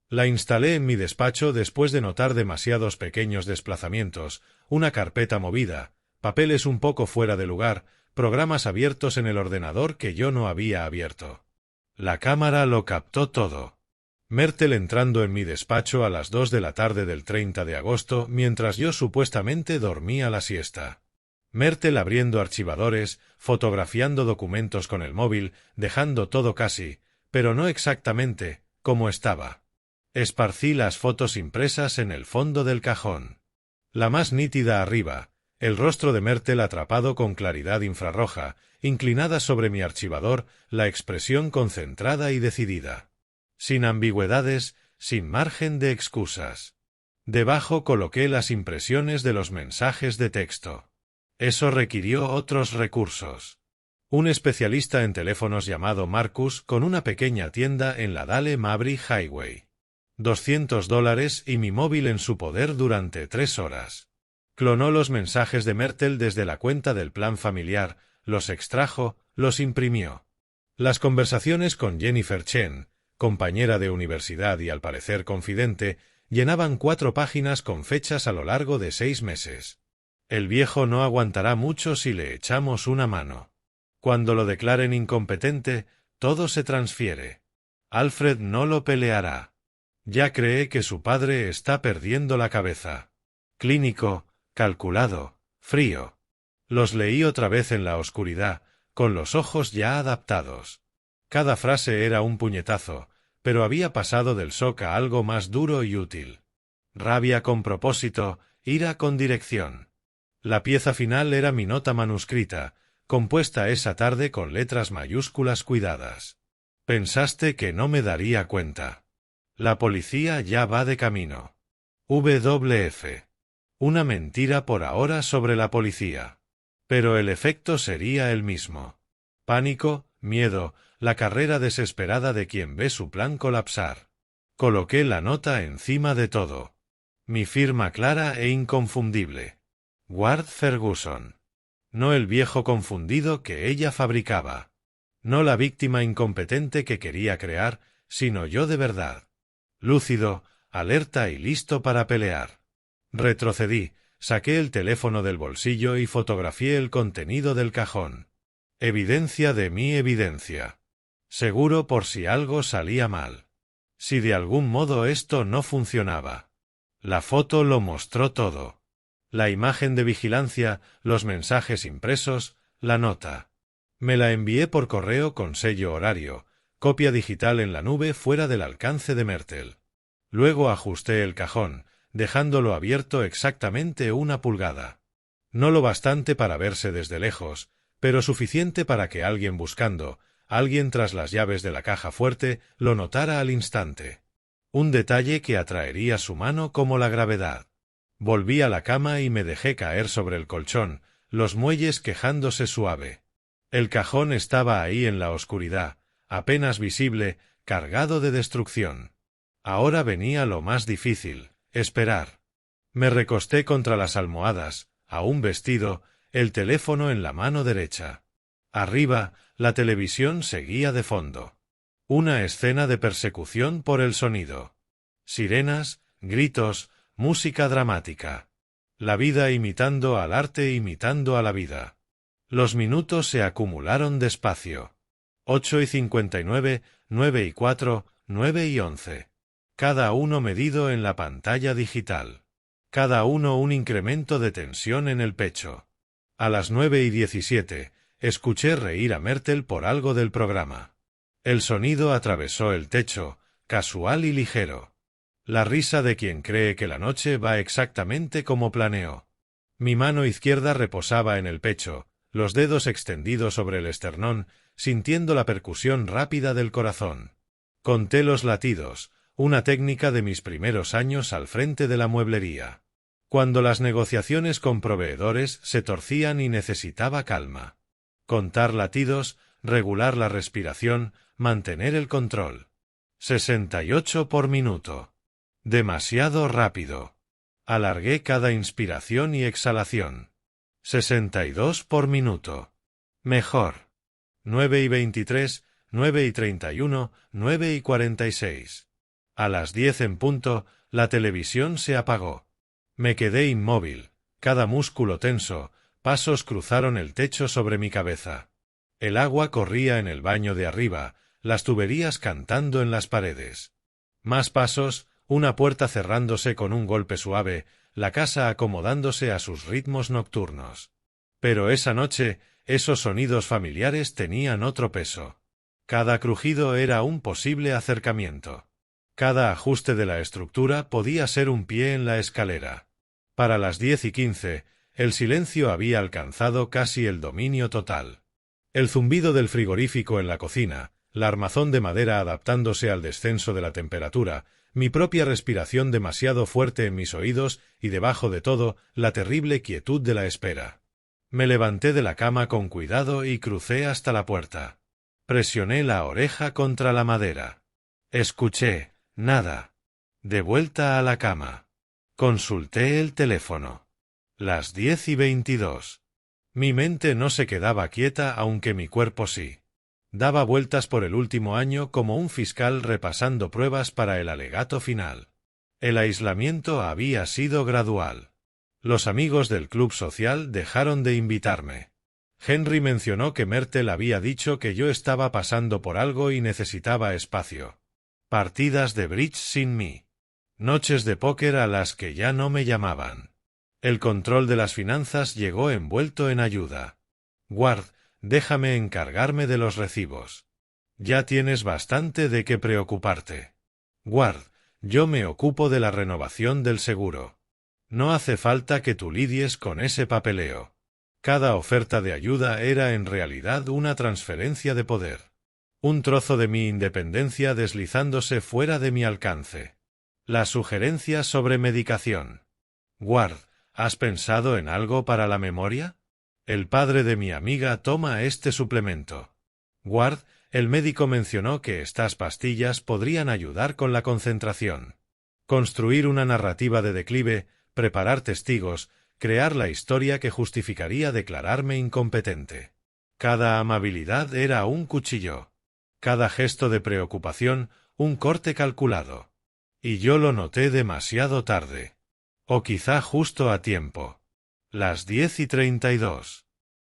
La instalé en mi despacho después de notar demasiados pequeños desplazamientos, una carpeta movida, papeles un poco fuera de lugar, programas abiertos en el ordenador que yo no había abierto. La cámara lo captó todo. Myrtle entrando en mi despacho a las 2 de la tarde del 30 de agosto mientras yo supuestamente dormía la siesta. Myrtle abriendo archivadores, fotografiando documentos con el móvil, dejando todo casi, pero no exactamente, como estaba. Esparcí las fotos impresas en el fondo del cajón. La más nítida arriba, el rostro de Myrtle atrapado con claridad infrarroja, inclinada sobre mi archivador, la expresión concentrada y decidida. Sin ambigüedades, sin margen de excusas. Debajo coloqué las impresiones de los mensajes de texto. Eso requirió otros recursos. Un especialista en teléfonos llamado Marcus con una pequeña tienda en la Dale Mabry Highway. $200 y mi móvil en su poder durante 3 horas. Clonó los mensajes de Myrtle desde la cuenta del plan familiar, los extrajo, los imprimió. Las conversaciones con Jennifer Chen, compañera de universidad y al parecer confidente, llenaban 4 páginas con fechas a lo largo de 6 meses. El viejo no aguantará mucho si le echamos una mano. Cuando lo declaren incompetente, todo se transfiere. Alfred no lo peleará. Ya cree que su padre está perdiendo la cabeza. Clínico, calculado, frío. Los leí otra vez en la oscuridad, con los ojos ya adaptados. Cada frase era un puñetazo, pero había pasado del shock a algo más duro y útil. Rabia con propósito, ira con dirección. La pieza final era mi nota manuscrita, compuesta esa tarde con letras mayúsculas cuidadas. Pensaste que no me daría cuenta. La policía ya va de camino. WF. Una mentira por ahora sobre la policía. Pero el efecto sería el mismo. Pánico, miedo, la carrera desesperada de quien ve su plan colapsar. Coloqué la nota encima de todo. Mi firma clara e inconfundible. Ward Ferguson. No el viejo confundido que ella fabricaba. No la víctima incompetente que quería crear, sino yo de verdad. Lúcido, alerta y listo para pelear. Retrocedí, saqué el teléfono del bolsillo y fotografié el contenido del cajón. Evidencia de mi evidencia. Seguro por si algo salía mal. Si de algún modo esto no funcionaba. La foto lo mostró todo. La imagen de vigilancia, los mensajes impresos, la nota. Me la envié por correo con sello horario, copia digital en la nube fuera del alcance de Mertel. Luego ajusté el cajón, dejándolo abierto exactamente 1 pulgada. No lo bastante para verse desde lejos, pero suficiente para que alguien buscando, alguien tras las llaves de la caja fuerte, lo notara al instante. Un detalle que atraería su mano como la gravedad. Volví a la cama y me dejé caer sobre el colchón, los muelles quejándose suave. El cajón estaba ahí en la oscuridad, apenas visible, cargado de destrucción. Ahora venía lo más difícil, esperar. Me recosté contra las almohadas, aún vestido, el teléfono en la mano derecha. Arriba, la televisión seguía de fondo. Una escena de persecución por el sonido. Sirenas, gritos, música dramática. La vida imitando al arte imitando a la vida. Los minutos se acumularon despacio. 8:59, 9:04, 9:11. Cada uno medido en la pantalla digital. Cada uno un incremento de tensión en el pecho. A las 9:17, escuché reír a Mertel por algo del programa. El sonido atravesó el techo, casual y ligero. La risa de quien cree que la noche va exactamente como planeó. Mi mano izquierda reposaba en el pecho, los dedos extendidos sobre el esternón, sintiendo la percusión rápida del corazón. Conté los latidos, una técnica de mis primeros años al frente de la mueblería. Cuando las negociaciones con proveedores se torcían y necesitaba calma. Contar latidos, regular la respiración, mantener el control. 68 por minuto. Demasiado rápido. Alargué cada inspiración y exhalación. 62 por minuto. Mejor. 9:23, 9:31, 9:46. A las 10 en punto, la televisión se apagó. Me quedé inmóvil, cada músculo tenso, pasos cruzaron el techo sobre mi cabeza. El agua corría en el baño de arriba, las tuberías cantando en las paredes. Más pasos, una puerta cerrándose con un golpe suave, la casa acomodándose a sus ritmos nocturnos. Pero esa noche, esos sonidos familiares tenían otro peso. Cada crujido era un posible acercamiento. Cada ajuste de la estructura podía ser un pie en la escalera. Para las 10:15, el silencio había alcanzado casi el dominio total. El zumbido del frigorífico en la cocina, la armazón de madera adaptándose al descenso de la temperatura, mi propia respiración demasiado fuerte en mis oídos y debajo de todo, la terrible quietud de la espera. Me levanté de la cama con cuidado y crucé hasta la puerta. Presioné la oreja contra la madera. Escuché, nada. De vuelta a la cama. Consulté el teléfono. Las 10:22. Mi mente no se quedaba quieta aunque mi cuerpo sí. Daba vueltas por el último año como un fiscal repasando pruebas para el alegato final. El aislamiento había sido gradual. Los amigos del club social dejaron de invitarme. Henry mencionó que Mertel había dicho que yo estaba pasando por algo y necesitaba espacio. Partidas de bridge sin mí. Noches de póker a las que ya no me llamaban. El control de las finanzas llegó envuelto en ayuda. Ward, déjame encargarme de los recibos. Ya tienes bastante de qué preocuparte. Ward, yo me ocupo de la renovación del seguro. No hace falta que tú lidies con ese papeleo. Cada oferta de ayuda era en realidad una transferencia de poder. Un trozo de mi independencia deslizándose fuera de mi alcance. La sugerencia sobre medicación. Ward, ¿has pensado en algo para la memoria? El padre de mi amiga toma este suplemento. Ward, el médico mencionó que estas pastillas podrían ayudar con la concentración. Construir una narrativa de declive, preparar testigos, crear la historia que justificaría declararme incompetente. Cada amabilidad era un cuchillo. Cada gesto de preocupación, un corte calculado. Y yo lo noté demasiado tarde. O quizá justo a tiempo. Las 10:32.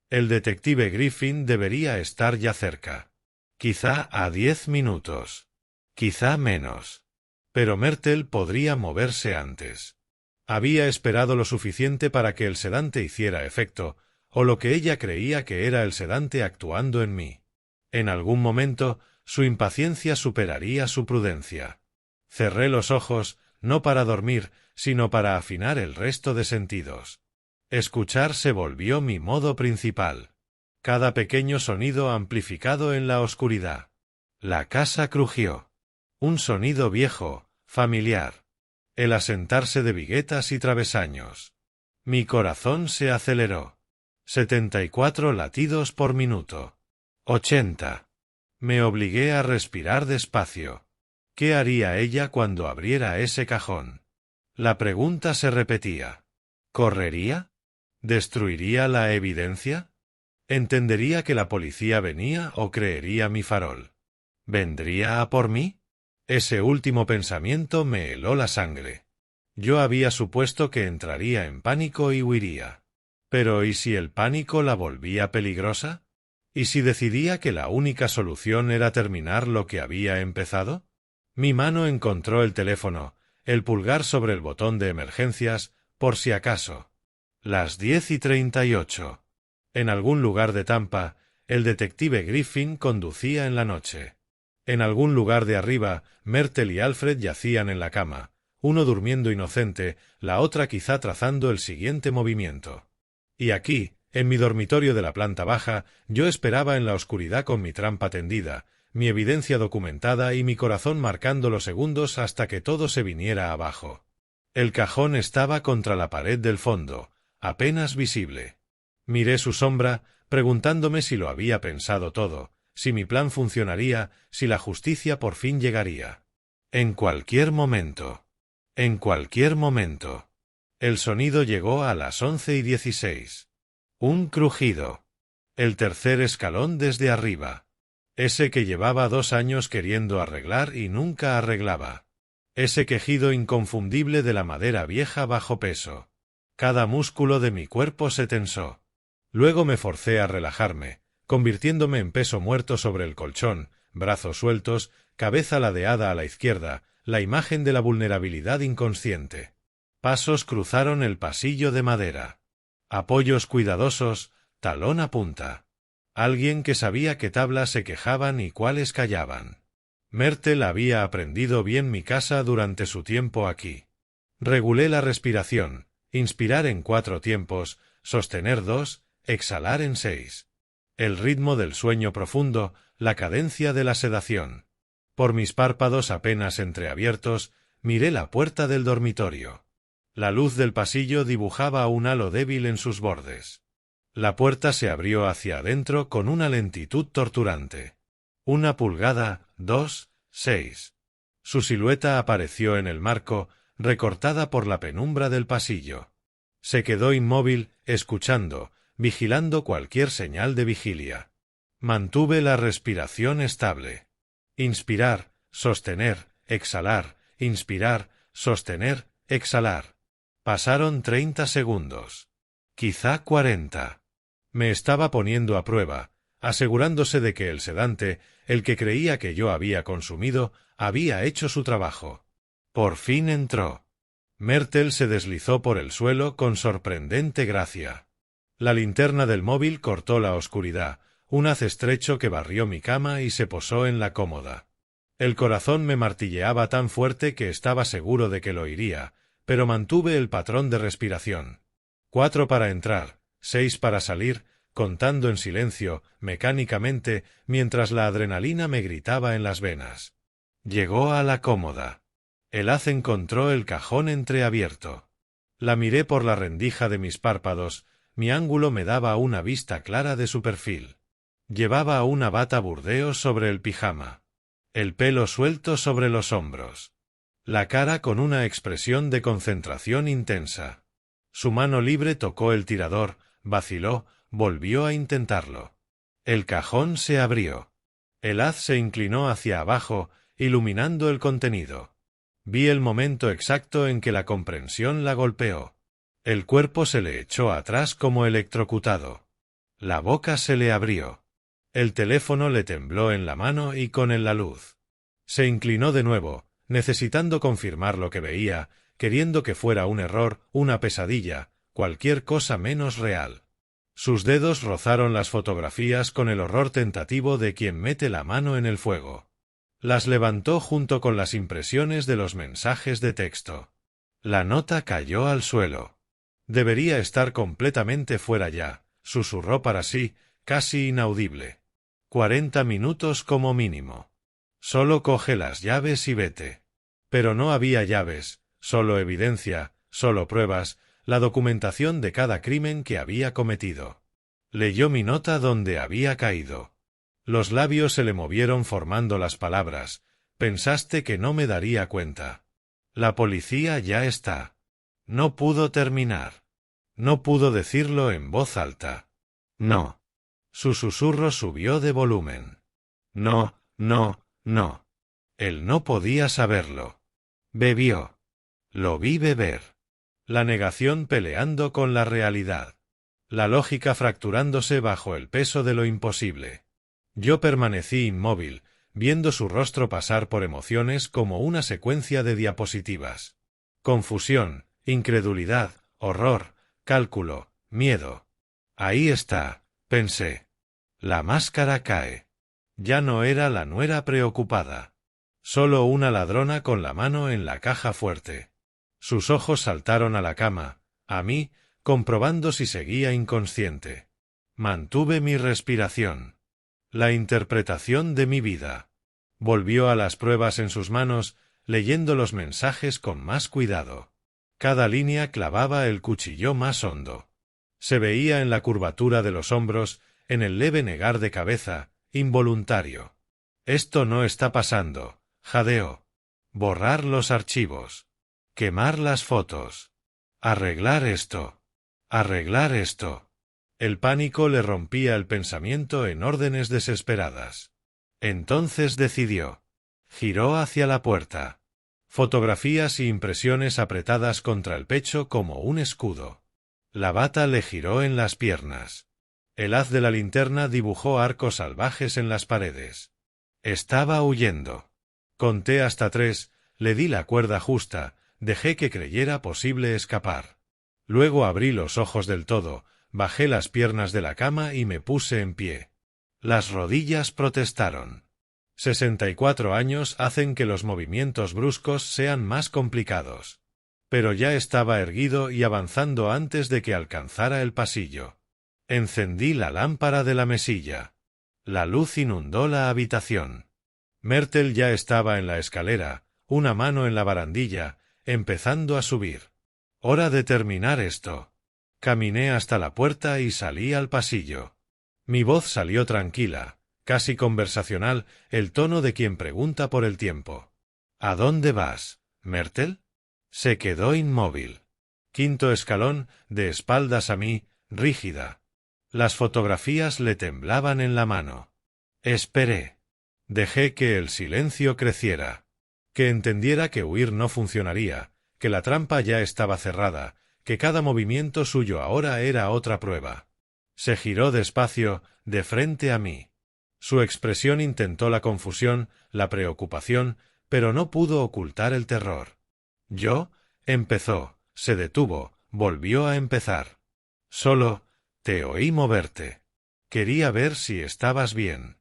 El detective Griffin debería estar ya cerca. Quizá a 10 minutos. Quizá menos. Pero Myrtle podría moverse antes. Había esperado lo suficiente para que el sedante hiciera efecto, o lo que ella creía que era el sedante actuando en mí. En algún momento, su impaciencia superaría su prudencia. Cerré los ojos, no para dormir, sino para afinar el resto de sentidos. Escuchar se volvió mi modo principal. Cada pequeño sonido amplificado en la oscuridad. La casa crujió. Un sonido viejo, familiar. El asentarse de viguetas y travesaños. Mi corazón se aceleró. 74 latidos por minuto. 80. Me obligué a respirar despacio. ¿Qué haría ella cuando abriera ese cajón? La pregunta se repetía. ¿Correría? ¿Destruiría la evidencia? ¿Entendería que la policía venía o creería mi farol? ¿Vendría a por mí? Ese último pensamiento me heló la sangre. Yo había supuesto que entraría en pánico y huiría. Pero ¿y si el pánico la volvía peligrosa? ¿Y si decidía que la única solución era terminar lo que había empezado? Mi mano encontró el teléfono, el pulgar sobre el botón de emergencias, por si acaso. Las 10:38. En algún lugar de Tampa, el detective Griffin conducía en la noche. En algún lugar de arriba, Myrtle y Alfred yacían en la cama, uno durmiendo inocente, la otra quizá trazando el siguiente movimiento. Y aquí, en mi dormitorio de la planta baja, yo esperaba en la oscuridad con mi trampa tendida, mi evidencia documentada y mi corazón marcando los segundos hasta que todo se viniera abajo. El cajón estaba contra la pared del fondo, apenas visible. Miré su sombra, preguntándome si lo había pensado todo, si mi plan funcionaría, si la justicia por fin llegaría. En cualquier momento. En cualquier momento. El sonido llegó a las 11:16. Un crujido. El tercer escalón desde arriba. Ese que llevaba 2 años queriendo arreglar y nunca arreglaba. Ese quejido inconfundible de la madera vieja bajo peso. Cada músculo de mi cuerpo se tensó. Luego me forcé a relajarme, convirtiéndome en peso muerto sobre el colchón, brazos sueltos, cabeza ladeada a la izquierda, la imagen de la vulnerabilidad inconsciente. Pasos cruzaron el pasillo de madera. Apoyos cuidadosos, talón a punta. Alguien que sabía qué tablas se quejaban y cuáles callaban. Myrtle había aprendido bien mi casa durante su tiempo aquí. Regulé la respiración, inspirar en 4 tiempos, sostener 2, exhalar en 6. El ritmo del sueño profundo, la cadencia de la sedación. Por mis párpados apenas entreabiertos, miré la puerta del dormitorio. La luz del pasillo dibujaba un halo débil en sus bordes. La puerta se abrió hacia adentro con una lentitud torturante. 1 pulgada, 2, 6. Su silueta apareció en el marco, recortada por la penumbra del pasillo. Se quedó inmóvil, escuchando, vigilando cualquier señal de vigilia. Mantuve la respiración estable. Inspirar, sostener, exhalar, inspirar, sostener, exhalar. Pasaron 30 segundos. Quizá 40. Me estaba poniendo a prueba, asegurándose de que el sedante, el que creía que yo había consumido, había hecho su trabajo. Por fin entró. Myrtle se deslizó por el suelo con sorprendente gracia. La linterna del móvil cortó la oscuridad, un haz estrecho que barrió mi cama y se posó en la cómoda. El corazón me martilleaba tan fuerte que estaba seguro de que lo oiría, pero mantuve el patrón de respiración. 4 para entrar, 6 para salir, contando en silencio, mecánicamente, mientras la adrenalina me gritaba en las venas. Llegó a la cómoda. El haz encontró el cajón entreabierto. La miré por la rendija de mis párpados, mi ángulo me daba una vista clara de su perfil. Llevaba una bata burdeos sobre el pijama. El pelo suelto sobre los hombros. La cara con una expresión de concentración intensa. Su mano libre tocó el tirador, vaciló, volvió a intentarlo. El cajón se abrió. El haz se inclinó hacia abajo, iluminando el contenido. Vi el momento exacto en que la comprensión la golpeó. El cuerpo se le echó atrás como electrocutado. La boca se le abrió. El teléfono le tembló en la mano y con él la luz. Se inclinó de nuevo, necesitando confirmar lo que veía, queriendo que fuera un error, una pesadilla, cualquier cosa menos real. Sus dedos rozaron las fotografías con el horror tentativo de quien mete la mano en el fuego. Las levantó junto con las impresiones de los mensajes de texto. La nota cayó al suelo. Debería estar completamente fuera ya, susurró para sí, casi inaudible. 40 minutos como mínimo. Solo coge las llaves y vete. Pero no había llaves, solo evidencia, solo pruebas, la documentación de cada crimen que había cometido. Leyó mi nota donde había caído. Los labios se le movieron formando las palabras. Pensaste que no me daría cuenta. La policía ya está. No pudo terminar. No pudo decirlo en voz alta. No. Su susurro subió de volumen. No, no, no. Él no podía saberlo. Bebió. Lo vi beber. La negación peleando con la realidad. La lógica fracturándose bajo el peso de lo imposible. Yo permanecí inmóvil, viendo su rostro pasar por emociones como una secuencia de diapositivas. Confusión, incredulidad, horror, cálculo, miedo. Ahí está, pensé. La máscara cae. Ya no era la nuera preocupada. Solo una ladrona con la mano en la caja fuerte. Sus ojos saltaron a la cama, a mí, comprobando si seguía inconsciente. Mantuve mi respiración. La interpretación de mi vida. Volvió a las pruebas en sus manos, leyendo los mensajes con más cuidado. Cada línea clavaba el cuchillo más hondo. Se veía en la curvatura de los hombros, en el leve negar de cabeza, involuntario. Esto no está pasando, jadeó. Borrar los archivos. Quemar las fotos. Arreglar esto. Arreglar esto. El pánico le rompía el pensamiento en órdenes desesperadas. Entonces decidió. Giró hacia la puerta. Fotografías y impresiones apretadas contra el pecho como un escudo. La bata le giró en las piernas. El haz de la linterna dibujó arcos salvajes en las paredes. Estaba huyendo. Conté hasta 3, le di la cuerda justa, dejé que creyera posible escapar. Luego abrí los ojos del todo, bajé las piernas de la cama y me puse en pie. Las rodillas protestaron. 64 años hacen que los movimientos bruscos sean más complicados. Pero ya estaba erguido y avanzando antes de que alcanzara el pasillo. Encendí la lámpara de la mesilla. La luz inundó la habitación. Myrtle ya estaba en la escalera, una mano en la barandilla, empezando a subir. Hora de terminar esto. Caminé hasta la puerta y salí al pasillo. Mi voz salió tranquila, casi conversacional, el tono de quien pregunta por el tiempo. ¿A dónde vas, Myrtle? Se quedó inmóvil. 5º escalón, de espaldas a mí, rígida. Las fotografías le temblaban en la mano. Esperé. Dejé que el silencio creciera. Que entendiera que huir no funcionaría, que la trampa ya estaba cerrada, que cada movimiento suyo ahora era otra prueba. Se giró despacio, de frente a mí. Su expresión intentó la confusión, la preocupación, pero no pudo ocultar el terror. «¿Yo?» empezó, se detuvo, volvió a empezar. «Solo, te oí moverte. Quería ver si estabas bien».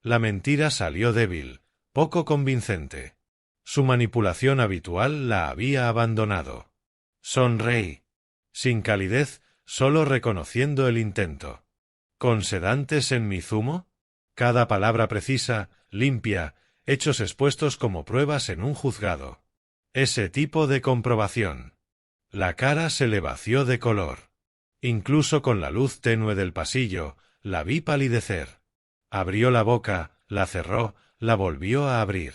La mentira salió débil, poco convincente. Su manipulación habitual la había abandonado. Sonreí. Sin calidez, solo reconociendo el intento. ¿Con sedantes en mi zumo? Cada palabra precisa, limpia, hechos expuestos como pruebas en un juzgado. Ese tipo de comprobación. La cara se le vació de color. Incluso con la luz tenue del pasillo, la vi palidecer. Abrió la boca, la cerró, la volvió a abrir.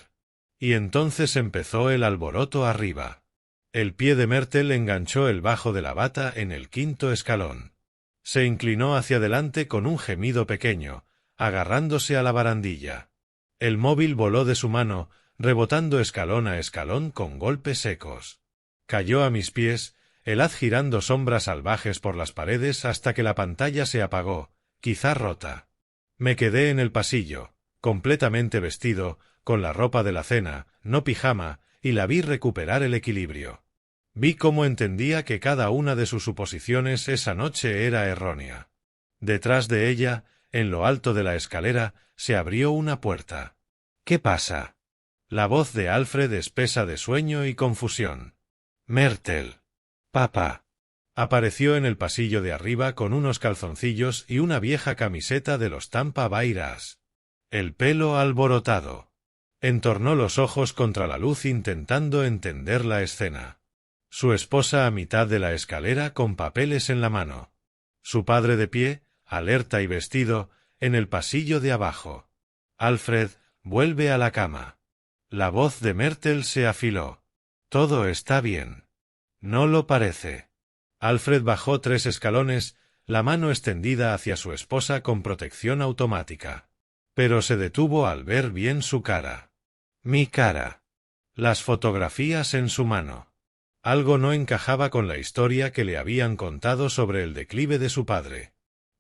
Y entonces empezó el alboroto arriba. El pie de Myrtle enganchó el bajo de la bata en el 5º escalón. Se inclinó hacia adelante con un gemido pequeño, agarrándose a la barandilla. El móvil voló de su mano, rebotando escalón a escalón con golpes secos. Cayó a mis pies, el haz girando sombras salvajes por las paredes hasta que la pantalla se apagó, quizá rota. Me quedé en el pasillo, completamente vestido, con la ropa de la cena, no pijama, y la vi recuperar el equilibrio. Vi cómo entendía que cada una de sus suposiciones esa noche era errónea. Detrás de ella, en lo alto de la escalera, se abrió una puerta. ¿Qué pasa? La voz de Alfred espesa de sueño y confusión. Myrtle. Papá. Apareció en el pasillo de arriba con unos calzoncillos y una vieja camiseta de los Tampa Bay Rays. El pelo alborotado. Entornó los ojos contra la luz intentando entender la escena. Su esposa a mitad de la escalera con papeles en la mano. Su padre de pie, alerta y vestido, en el pasillo de abajo. Alfred, vuelve a la cama. La voz de Myrtle se afiló. Todo está bien. No lo parece. Alfred bajó 3 escalones, la mano extendida hacia su esposa con protección automática. Pero se detuvo al ver bien su cara. Mi cara. Las fotografías en su mano. Algo no encajaba con la historia que le habían contado sobre el declive de su padre.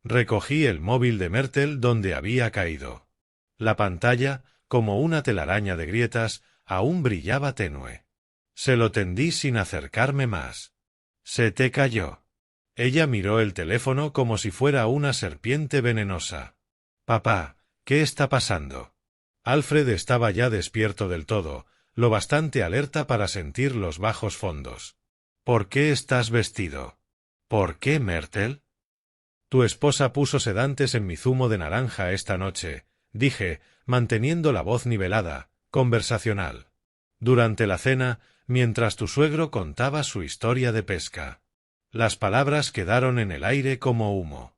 Recogí el móvil de Myrtle donde había caído. La pantalla, como una telaraña de grietas, aún brillaba tenue. Se lo tendí sin acercarme más. Se te cayó. Ella miró el teléfono como si fuera una serpiente venenosa. Papá, ¿qué está pasando? Alfred estaba ya despierto del todo, lo bastante alerta para sentir los bajos fondos. ¿Por qué estás vestido? ¿Por qué, Myrtle? Tu esposa puso sedantes en mi zumo de naranja esta noche, dije, manteniendo la voz nivelada, conversacional. Durante la cena, mientras tu suegro contaba su historia de pesca. Las palabras quedaron en el aire como humo.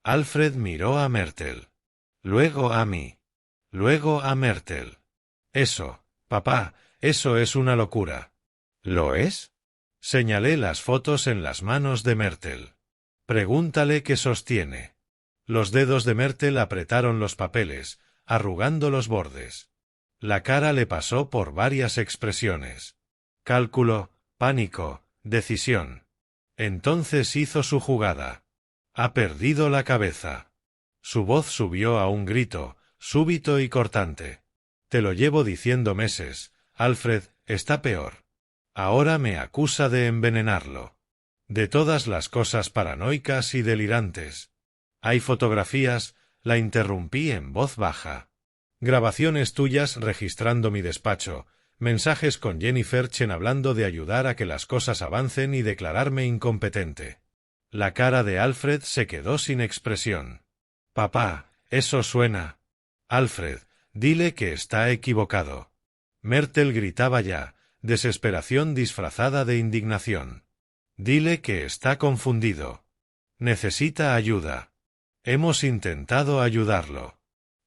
Alfred miró a Myrtle. Luego a mí. Luego a Myrtle. Eso, papá, eso es una locura. ¿Lo es? Señalé las fotos en las manos de Myrtle. Pregúntale qué sostiene. Los dedos de Myrtle apretaron los papeles, arrugando los bordes. La cara le pasó por varias expresiones. Cálculo, pánico, decisión. Entonces hizo su jugada. Ha perdido la cabeza. Su voz subió a un grito, súbito y cortante. Te lo llevo diciendo meses, Alfred, está peor. Ahora me acusa de envenenarlo. De todas las cosas paranoicas y delirantes. Hay fotografías, la interrumpí en voz baja. Grabaciones tuyas registrando mi despacho, mensajes con Jennifer Chen hablando de ayudar a que las cosas avancen y declararme incompetente. La cara de Alfred se quedó sin expresión. Papá, eso suena. Alfred, dile que está equivocado. Myrtle gritaba ya, desesperación disfrazada de indignación. Dile que está confundido. Necesita ayuda. Hemos intentado ayudarlo.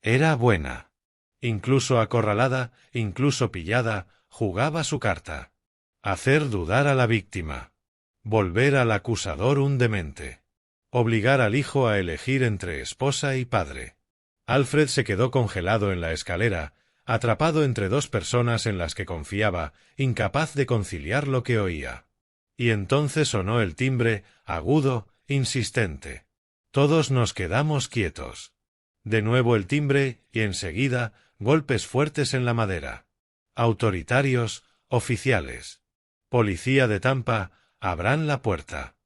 Era buena. Incluso acorralada, incluso pillada, jugaba su carta. Hacer dudar a la víctima. Volver al acusador un demente. Obligar al hijo a elegir entre esposa y padre. Alfred se quedó congelado en la escalera, atrapado entre 2 personas en las que confiaba, incapaz de conciliar lo que oía. Y entonces sonó el timbre, agudo, insistente. Todos nos quedamos quietos. De nuevo el timbre, y enseguida, golpes fuertes en la madera. Autoritarios, oficiales. Policía de Tampa, abran la puerta.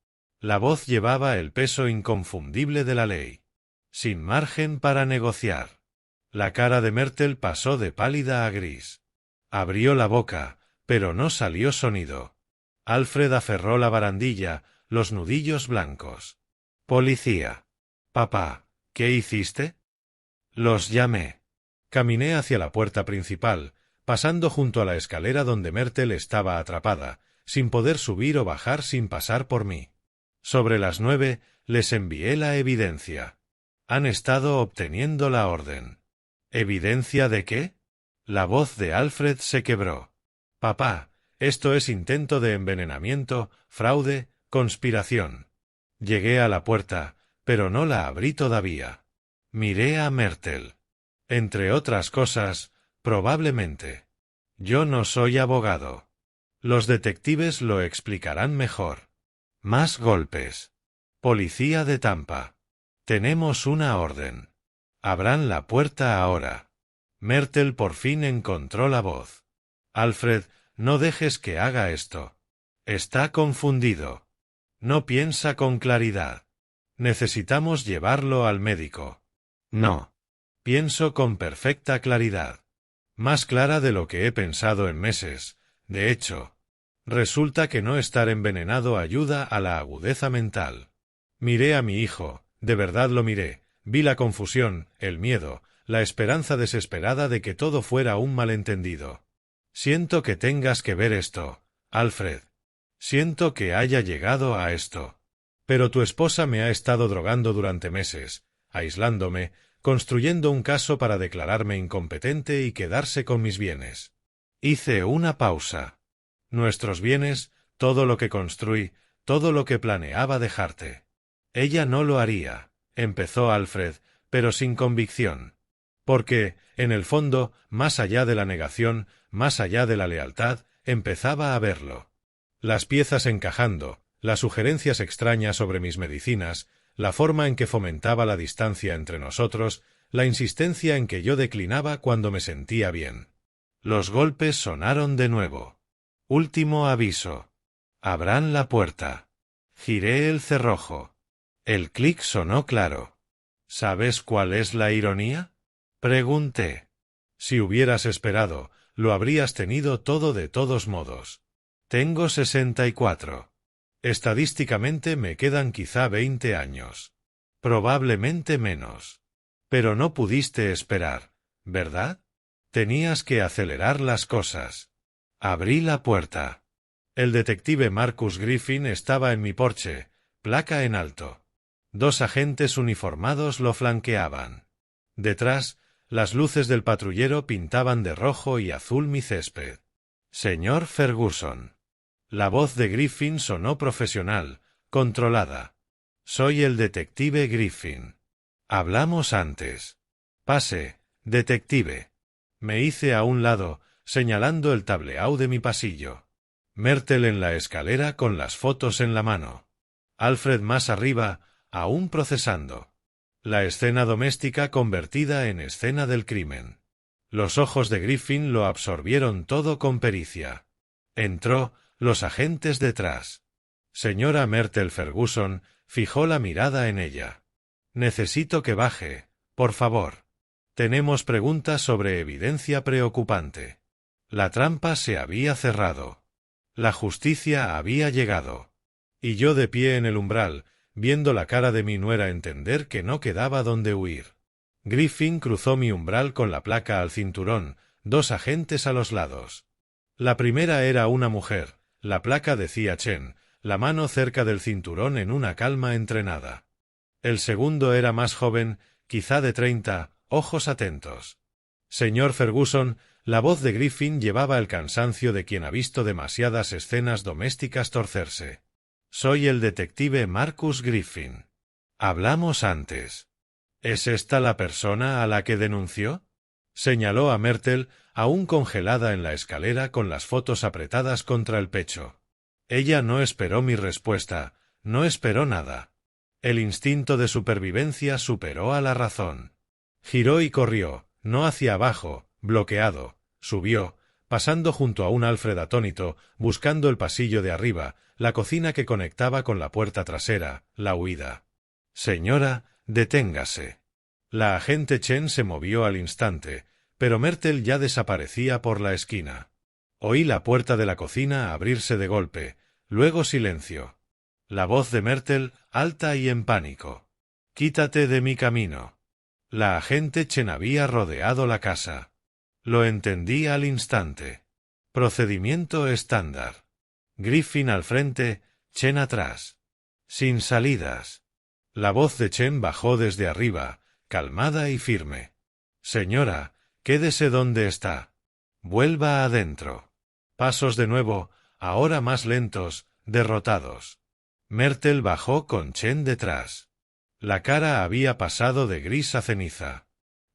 La voz llevaba el peso inconfundible de la ley. Sin margen para negociar. La cara de Myrtle pasó de pálida a gris. Abrió la boca, pero no salió sonido. Alfred aferró la barandilla, los nudillos blancos. Policía. Papá, ¿qué hiciste? Los llamé. Caminé hacia la puerta principal, pasando junto a la escalera donde Myrtle estaba atrapada, sin poder subir o bajar sin pasar por mí. Sobre las 9, les envié la evidencia. Han estado obteniendo la orden. ¿Evidencia de qué? La voz de Alfred se quebró. Papá, esto es intento de envenenamiento, fraude, conspiración. Llegué a la puerta, pero no la abrí todavía. Miré a Myrtle. Entre otras cosas, probablemente. Yo no soy abogado. Los detectives lo explicarán mejor. Más golpes. Policía de Tampa. Tenemos una orden. Abran la puerta ahora. Myrtle por fin encontró la voz. Alfred, no dejes que haga esto. Está confundido. No piensa con claridad. Necesitamos llevarlo al médico. No. Pienso con perfecta claridad. Más clara de lo que he pensado en meses, de hecho. Resulta que no estar envenenado ayuda a la agudeza mental. Miré a mi hijo, de verdad lo miré, vi la confusión, el miedo, la esperanza desesperada de que todo fuera un malentendido. Siento que tengas que ver esto, Alfred. Siento que haya llegado a esto. Pero tu esposa me ha estado drogando durante meses, aislándome, construyendo un caso para declararme incompetente y quedarse con mis bienes. Hice una pausa. Nuestros bienes, todo lo que construí, todo lo que planeaba dejarte. Ella no lo haría, empezó Alfred, pero sin convicción. Porque, en el fondo, más allá de la negación, más allá de la lealtad, empezaba a verlo. Las piezas encajando, las sugerencias extrañas sobre mis medicinas, la forma en que fomentaba la distancia entre nosotros, la insistencia en que yo declinaba cuando me sentía bien. Los golpes sonaron de nuevo. Último aviso. Abran la puerta. Giré el cerrojo. El clic sonó claro. ¿Sabes cuál es la ironía? Pregunté. Si hubieras esperado, lo habrías tenido todo de todos modos. Tengo 64. Estadísticamente me quedan quizá 20 años. Probablemente menos. Pero no pudiste esperar, ¿verdad? Tenías que acelerar las cosas. Abrí la puerta. El detective Marcus Griffin estaba en mi porche, placa en alto. 2 agentes uniformados lo flanqueaban. Detrás, las luces del patrullero pintaban de rojo y azul mi césped. Señor Ferguson. La voz de Griffin sonó profesional, controlada. Soy el detective Griffin. Hablamos antes. Pase, detective. Me hice a un lado, señalando el tableau de mi pasillo. Myrtle en la escalera con las fotos en la mano. Alfred más arriba, aún procesando. La escena doméstica convertida en escena del crimen. Los ojos de Griffin lo absorbieron todo con pericia. Entró, los agentes detrás. Señora Myrtle Ferguson fijó la mirada en ella. Necesito que baje, por favor. Tenemos preguntas sobre evidencia preocupante. La trampa se había cerrado. La justicia había llegado. Y yo de pie en el umbral, viendo la cara de mi nuera entender que no quedaba donde huir. Griffin cruzó mi umbral con la placa al cinturón, 2 agentes a los lados. La primera era una mujer, la placa decía Chen, la mano cerca del cinturón en una calma entrenada. El segundo era más joven, quizá de 30, ojos atentos. Señor Ferguson, la voz de Griffin llevaba el cansancio de quien ha visto demasiadas escenas domésticas torcerse. Soy el detective Marcus Griffin. Hablamos antes. ¿Es esta la persona a la que denunció? Señaló a Myrtle, aún congelada en la escalera con las fotos apretadas contra el pecho. Ella no esperó mi respuesta, no esperó nada. El instinto de supervivencia superó a la razón. Giró y corrió, no hacia abajo, bloqueado, subió, pasando junto a un Alfred atónito, buscando el pasillo de arriba, la cocina que conectaba con la puerta trasera, la huida. Señora, deténgase. La agente Chen se movió al instante, pero Myrtle ya desaparecía por la esquina. Oí la puerta de la cocina abrirse de golpe, luego silencio. La voz de Myrtle, alta y en pánico. «Quítate de mi camino». La agente Chen había rodeado la casa. Lo entendí al instante. Procedimiento estándar. Griffin al frente, Chen atrás. Sin salidas. La voz de Chen bajó desde arriba, calmada y firme. «Señora, quédese donde está. Vuelva adentro». Pasos de nuevo, ahora más lentos, derrotados. Myrtle bajó con Chen detrás. La cara había pasado de gris a ceniza.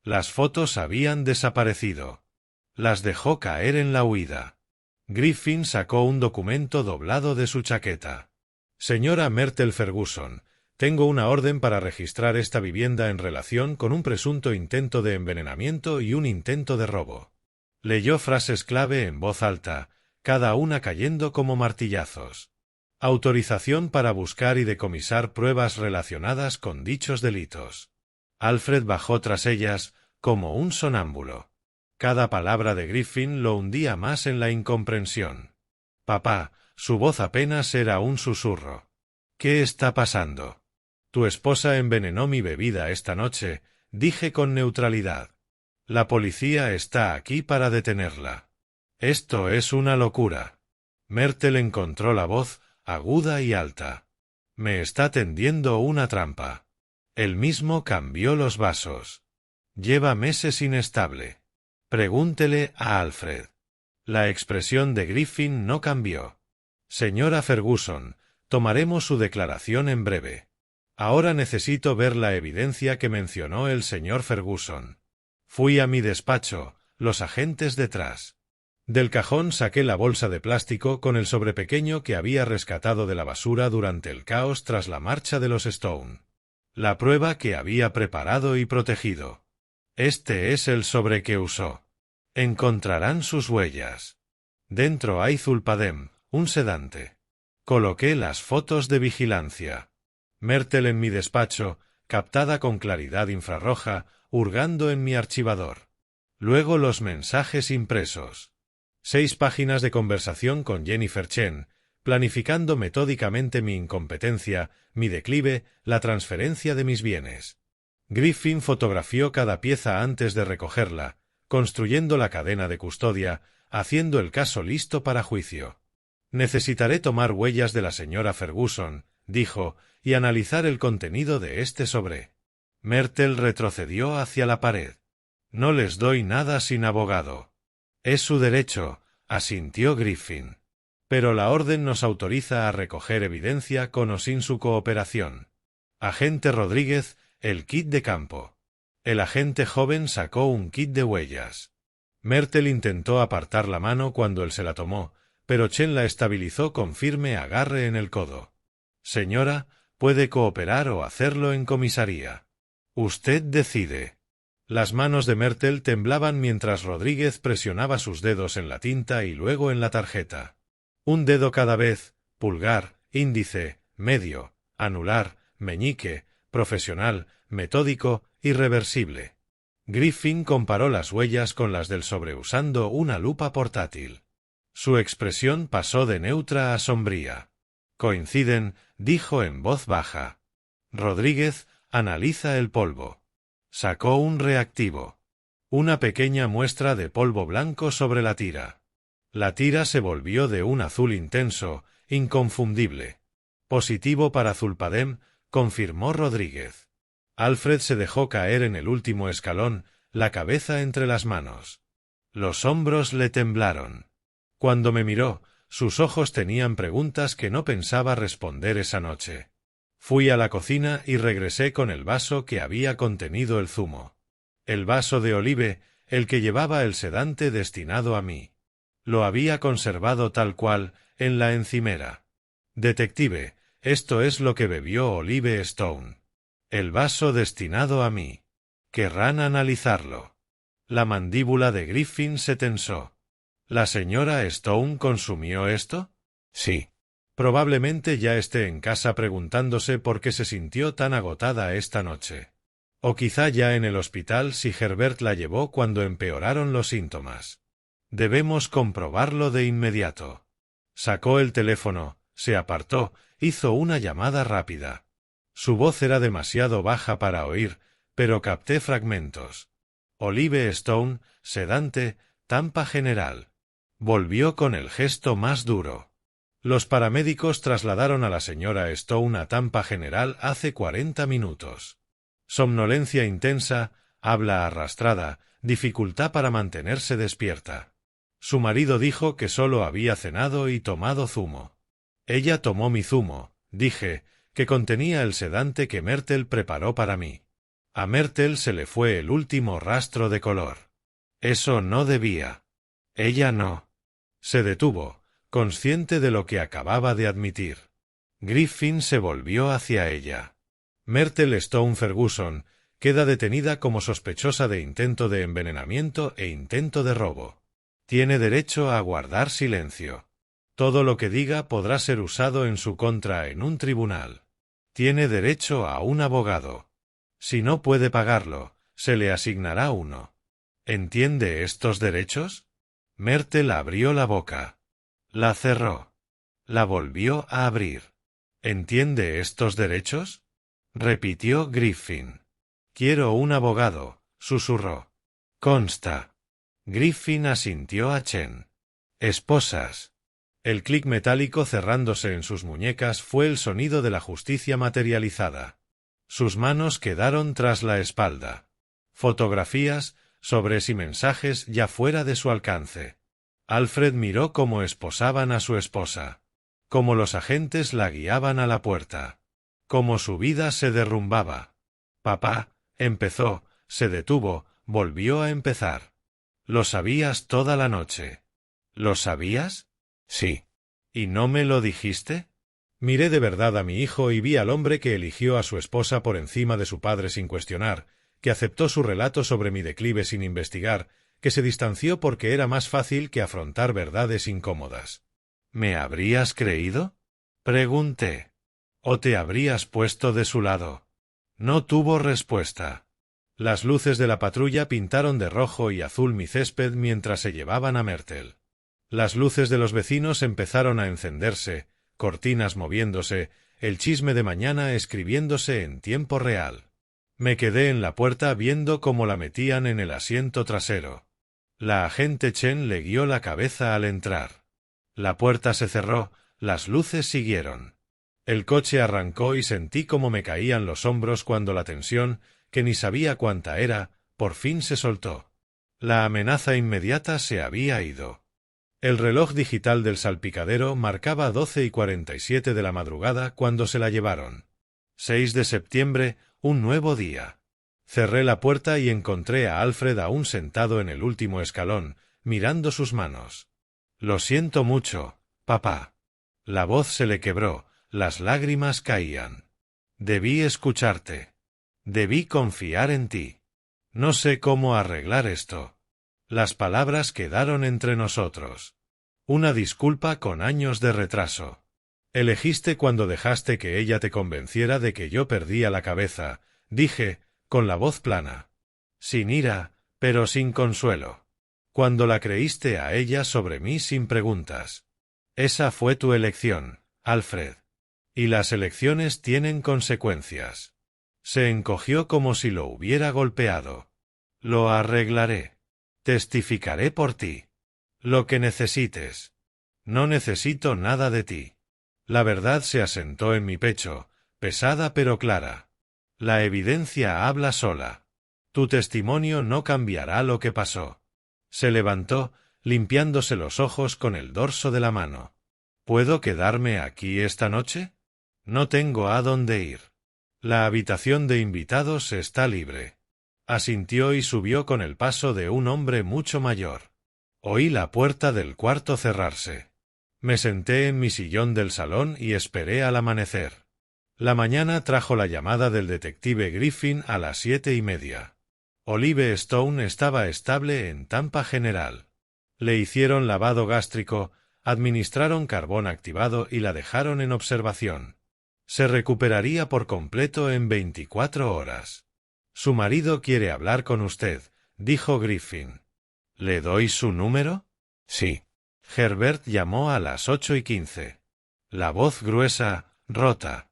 Las fotos habían desaparecido. Las dejó caer en la huida. Griffin sacó un documento doblado de su chaqueta. Señora Myrtle Ferguson, tengo una orden para registrar esta vivienda en relación con un presunto intento de envenenamiento y un intento de robo. Leyó frases clave en voz alta, cada una cayendo como martillazos. Autorización para buscar y decomisar pruebas relacionadas con dichos delitos. Alfred bajó tras ellas, como un sonámbulo. Cada palabra de Griffin lo hundía más en la incomprensión. Papá, su voz apenas era un susurro. ¿Qué está pasando? Tu esposa envenenó mi bebida esta noche, dije con neutralidad. La policía está aquí para detenerla. Esto es una locura. Myrtle encontró la voz, aguda y alta. Me está tendiendo una trampa. Él mismo cambió los vasos. Lleva meses inestable. Pregúntele a Alfred. La expresión de Griffin no cambió. Señora Ferguson, tomaremos su declaración en breve. Ahora necesito ver la evidencia que mencionó el señor Ferguson. Fui a mi despacho, los agentes detrás. Del cajón saqué la bolsa de plástico con el sobrepequeño que había rescatado de la basura durante el caos tras la marcha de los Stone. La prueba que había preparado y protegido. Este es el sobre que usó. Encontrarán sus huellas. Dentro hay Zulpadem, un sedante. Coloqué las fotos de vigilancia. Myrtle en mi despacho, captada con claridad infrarroja, hurgando en mi archivador. Luego los mensajes impresos. 6 páginas de conversación con Jennifer Chen, planificando metódicamente mi incompetencia, mi declive, la transferencia de mis bienes. Griffin fotografió cada pieza antes de recogerla, construyendo la cadena de custodia, haciendo el caso listo para juicio. Necesitaré tomar huellas de la señora Ferguson, dijo, y analizar el contenido de este sobre. Myrtle retrocedió hacia la pared. No les doy nada sin abogado. Es su derecho, asintió Griffin. Pero la orden nos autoriza a recoger evidencia con o sin su cooperación. Agente Rodríguez, el kit de campo. El agente joven sacó un kit de huellas. Myrtle intentó apartar la mano cuando él se la tomó, pero Chen la estabilizó con firme agarre en el codo. Señora, puede cooperar o hacerlo en comisaría. Usted decide. Las manos de Myrtle temblaban mientras Rodríguez presionaba sus dedos en la tinta y luego en la tarjeta. Un dedo cada vez, pulgar, índice, medio, anular, meñique, profesional, metódico, irreversible. Griffin comparó las huellas con las del sobre usando una lupa portátil. Su expresión pasó de neutra a sombría. Coinciden, dijo en voz baja. Rodríguez, analiza el polvo. Sacó un reactivo. Una pequeña muestra de polvo blanco sobre la tira. La tira se volvió de un azul intenso, inconfundible. Positivo para Zulpadem, confirmó Rodríguez. Alfred se dejó caer en el último escalón, la cabeza entre las manos. Los hombros le temblaron. Cuando me miró, sus ojos tenían preguntas que no pensaba responder esa noche. Fui a la cocina y regresé con el vaso que había contenido el zumo. El vaso de Olive, el que llevaba el sedante destinado a mí. Lo había conservado tal cual, en la encimera. Detective, esto es lo que bebió Olive Stone. El vaso destinado a mí. Querrán analizarlo. La mandíbula de Griffin se tensó. ¿La señora Stone consumió esto? Sí. Probablemente ya esté en casa preguntándose por qué se sintió tan agotada esta noche. O quizá ya en el hospital si Herbert la llevó cuando empeoraron los síntomas. Debemos comprobarlo de inmediato. Sacó el teléfono, se apartó, hizo una llamada rápida. Su voz era demasiado baja para oír, pero capté fragmentos. Olive Stone, sedante, Tampa General. Volvió con el gesto más duro. Los paramédicos trasladaron a la señora Stone a Tampa General hace 40 minutos. Somnolencia intensa, habla arrastrada, dificultad para mantenerse despierta. Su marido dijo que solo había cenado y tomado zumo. Ella tomó mi zumo, dije, que contenía el sedante que Myrtle preparó para mí. A Myrtle se le fue el último rastro de color. Eso no debía. Ella no. Se detuvo, consciente de lo que acababa de admitir. Griffin se volvió hacia ella. Myrtle Stone Ferguson queda detenida como sospechosa de intento de envenenamiento e intento de robo. Tiene derecho a guardar silencio. Todo lo que diga podrá ser usado en su contra en un tribunal. Tiene derecho a un abogado. Si no puede pagarlo, se le asignará uno. ¿Entiende estos derechos? Myrtle abrió la boca. La cerró. La volvió a abrir. ¿Entiende estos derechos? Repitió Griffin. Quiero un abogado, susurró. Consta. Griffin asintió a Chen. Esposas. El clic metálico cerrándose en sus muñecas fue el sonido de la justicia materializada. Sus manos quedaron tras la espalda. Fotografías, sobres y mensajes ya fuera de su alcance. Alfred miró cómo esposaban a su esposa. Cómo los agentes la guiaban a la puerta. Cómo su vida se derrumbaba. Papá, empezó, se detuvo, volvió a empezar. Lo sabías toda la noche. ¿Lo sabías? Sí. ¿Y no me lo dijiste? Miré de verdad a mi hijo y vi al hombre que eligió a su esposa por encima de su padre sin cuestionar, que aceptó su relato sobre mi declive sin investigar, que se distanció porque era más fácil que afrontar verdades incómodas. ¿Me habrías creído? Pregunté. ¿O te habrías puesto de su lado? No tuvo respuesta. Las luces de la patrulla pintaron de rojo y azul mi césped mientras se llevaban a Myrtle. Las luces de los vecinos empezaron a encenderse, cortinas moviéndose, el chisme de mañana escribiéndose en tiempo real. Me quedé en la puerta viendo cómo la metían en el asiento trasero. La agente Chen le guió la cabeza al entrar. La puerta se cerró, las luces siguieron. El coche arrancó y sentí cómo me caían los hombros cuando la tensión, que ni sabía cuánta era, por fin se soltó. La amenaza inmediata se había ido. El reloj digital del salpicadero marcaba 12:47 de la madrugada cuando se la llevaron. 6 de septiembre, un nuevo día. Cerré la puerta y encontré a Alfred aún sentado en el último escalón, mirando sus manos. Lo siento mucho, papá. La voz se le quebró, las lágrimas caían. Debí escucharte. Debí confiar en ti. No sé cómo arreglar esto. Las palabras quedaron entre nosotros. Una disculpa con años de retraso. Elegiste cuando dejaste que ella te convenciera de que yo perdía la cabeza, dije, con la voz plana. Sin ira, pero sin consuelo. Cuando la creíste a ella sobre mí sin preguntas. Esa fue tu elección, Alfred. Y las elecciones tienen consecuencias. Se encogió como si lo hubiera golpeado. Lo arreglaré. Testificaré por ti. Lo que necesites. No necesito nada de ti. La verdad se asentó en mi pecho, pesada pero clara. La evidencia habla sola. Tu testimonio no cambiará lo que pasó. Se levantó, limpiándose los ojos con el dorso de la mano. ¿Puedo quedarme aquí esta noche? No tengo a dónde ir. La habitación de invitados está libre. Asintió y subió con el paso de un hombre mucho mayor. Oí la puerta del cuarto cerrarse. Me senté en mi sillón del salón y esperé al amanecer. La mañana trajo la llamada del detective Griffin a las 7:30. Olive Stone estaba estable en Tampa General. Le hicieron lavado gástrico, administraron carbón activado y la dejaron en observación. Se recuperaría por completo en 24 horas. Su marido quiere hablar con usted, dijo Griffin. ¿Le doy su número? Sí. Herbert llamó a las 8:15. La voz gruesa, rota.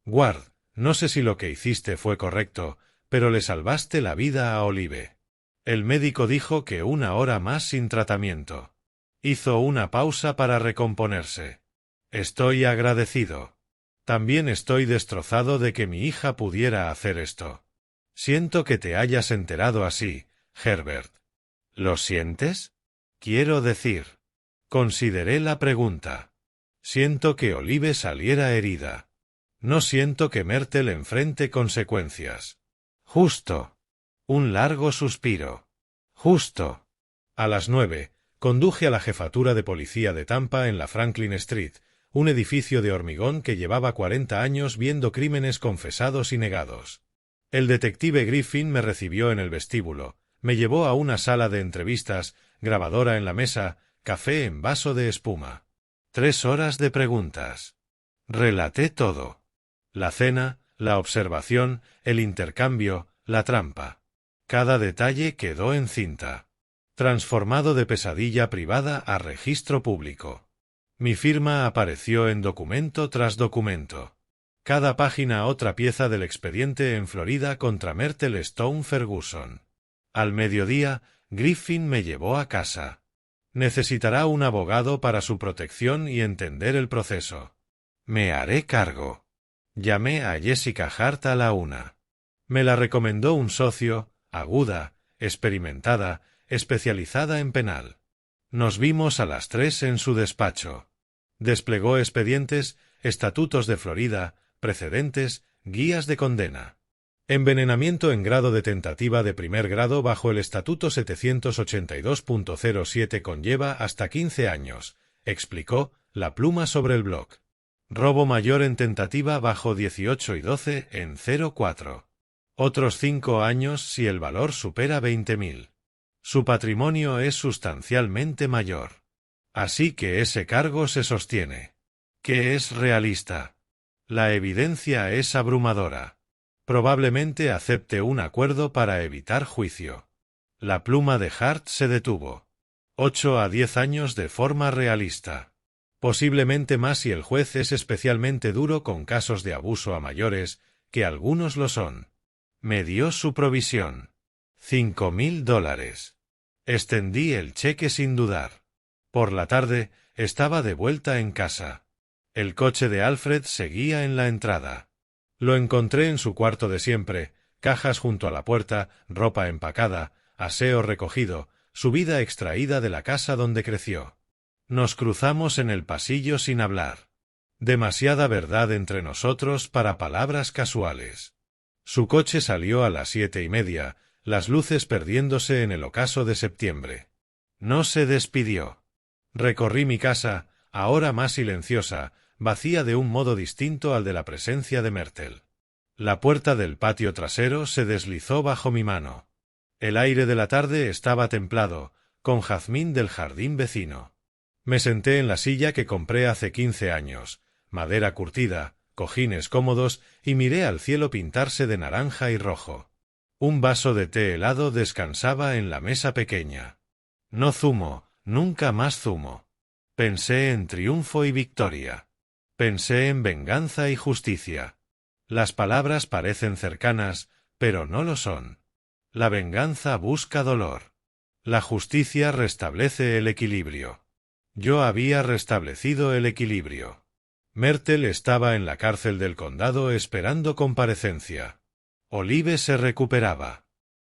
Ward, no sé si lo que hiciste fue correcto, pero le salvaste la vida a Olive. El médico dijo que 1 hora más sin tratamiento. Hizo una pausa para recomponerse. Estoy agradecido. También estoy destrozado de que mi hija pudiera hacer esto. Siento que te hayas enterado así, Herbert. ¿Lo sientes? Quiero decir. Consideré la pregunta. Siento que Olive saliera herida. No siento que Myrtle enfrente consecuencias. Justo. Un largo suspiro. Justo. A las 9, Conduje a la jefatura de policía de Tampa en la Franklin Street, un edificio de hormigón que llevaba 40 años viendo crímenes confesados y negados. El detective Griffin me recibió en el vestíbulo, me llevó a una sala de entrevistas, grabadora en la mesa, café en vaso de espuma. 3 horas de preguntas. Relaté todo. La cena, la observación, el intercambio, la trampa. Cada detalle quedó en cinta. Transformado de pesadilla privada a registro público. Mi firma apareció en documento tras documento. Cada página otra pieza del expediente en Florida contra Myrtle Stone Ferguson. Al mediodía, Griffin me llevó a casa. Necesitará un abogado para su protección y entender el proceso. Me haré cargo. Llamé a Jessica Hart a la 1. Me la recomendó un socio, aguda, experimentada, especializada en penal. Nos vimos a las 3 en su despacho. Desplegó expedientes, estatutos de Florida, precedentes, guías de condena. Envenenamiento en grado de tentativa de primer grado bajo el Estatuto 782.07 conlleva hasta 15 años, explicó, la pluma sobre el blog. Robo mayor en tentativa bajo 18 y 12 en 04. Otros 5 años si el valor supera 20.000. Su patrimonio es sustancialmente mayor. Así que ese cargo se sostiene. ¿Qué es realista? La evidencia es abrumadora. Probablemente acepte un acuerdo para evitar juicio. La pluma de Hart se detuvo. 8 a 10 años de forma realista. Posiblemente más si el juez es especialmente duro con casos de abuso a mayores, que algunos lo son. Me dio su provisión. $5.000. Extendí el cheque sin dudar. Por la tarde, estaba de vuelta en casa. El coche de Alfred seguía en la entrada. Lo encontré en su cuarto de siempre, cajas junto a la puerta, ropa empacada, aseo recogido, su vida extraída de la casa donde creció. Nos cruzamos en el pasillo sin hablar. Demasiada verdad entre nosotros para palabras casuales. Su coche salió a las 7:30, las luces perdiéndose en el ocaso de septiembre. No se despidió. Recorrí mi casa, ahora más silenciosa, vacía de un modo distinto al de la presencia de Myrtle. La puerta del patio trasero se deslizó bajo mi mano. El aire de la tarde estaba templado, con jazmín del jardín vecino. Me senté en la silla que compré hace 15 años, madera curtida, cojines cómodos, y miré al cielo pintarse de naranja y rojo. Un vaso de té helado descansaba en la mesa pequeña. No zumo, nunca más zumo. Pensé en triunfo y victoria. Pensé en venganza y justicia. Las palabras parecen cercanas, pero no lo son. La venganza busca dolor. La justicia restablece el equilibrio. Yo había restablecido el equilibrio. Myrtle estaba en la cárcel del condado esperando comparecencia. Olive se recuperaba.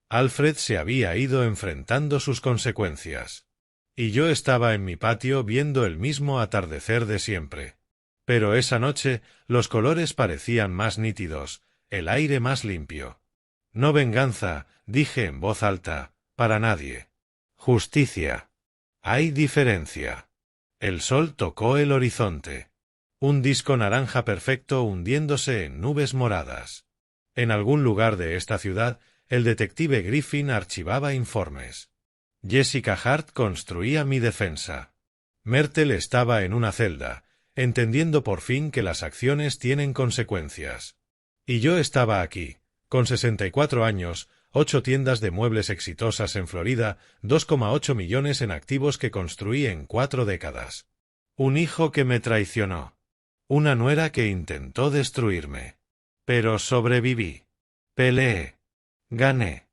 Alfred se había ido enfrentando sus consecuencias. Y yo estaba en mi patio viendo el mismo atardecer de siempre. Pero esa noche los colores parecían más nítidos, el aire más limpio. No venganza, dije en voz alta, para nadie. Justicia. Hay diferencia. El sol tocó el horizonte. Un disco naranja perfecto hundiéndose en nubes moradas. En algún lugar de esta ciudad, el detective Griffin archivaba informes. Jessica Hart construía mi defensa. Myrtle estaba en una celda, entendiendo por fin que las acciones tienen consecuencias. Y yo estaba aquí, con 64 años, 8 tiendas de muebles exitosas en Florida, 2,8 millones en activos que construí en 4 décadas. Un hijo que me traicionó. Una nuera que intentó destruirme. Pero sobreviví. Peleé. Gané.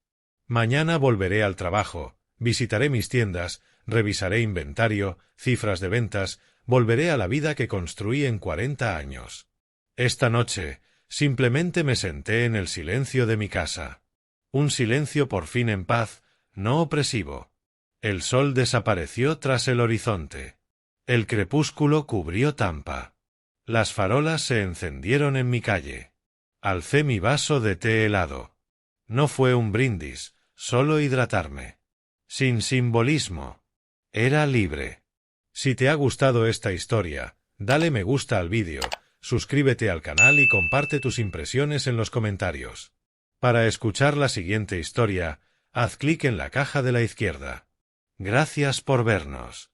Mañana volveré al trabajo, visitaré mis tiendas, revisaré inventario, cifras de ventas, volveré a la vida que construí en 40 años. Esta noche, simplemente me senté en el silencio de mi casa. Un silencio por fin en paz, no opresivo. El sol desapareció tras el horizonte. El crepúsculo cubrió Tampa. Las farolas se encendieron en mi calle. Alcé mi vaso de té helado. No fue un brindis, solo hidratarme. Sin simbolismo. Era libre. Si te ha gustado esta historia, dale me gusta al vídeo, suscríbete al canal y comparte tus impresiones en los comentarios. Para escuchar la siguiente historia, haz clic en la caja de la izquierda. Gracias por vernos.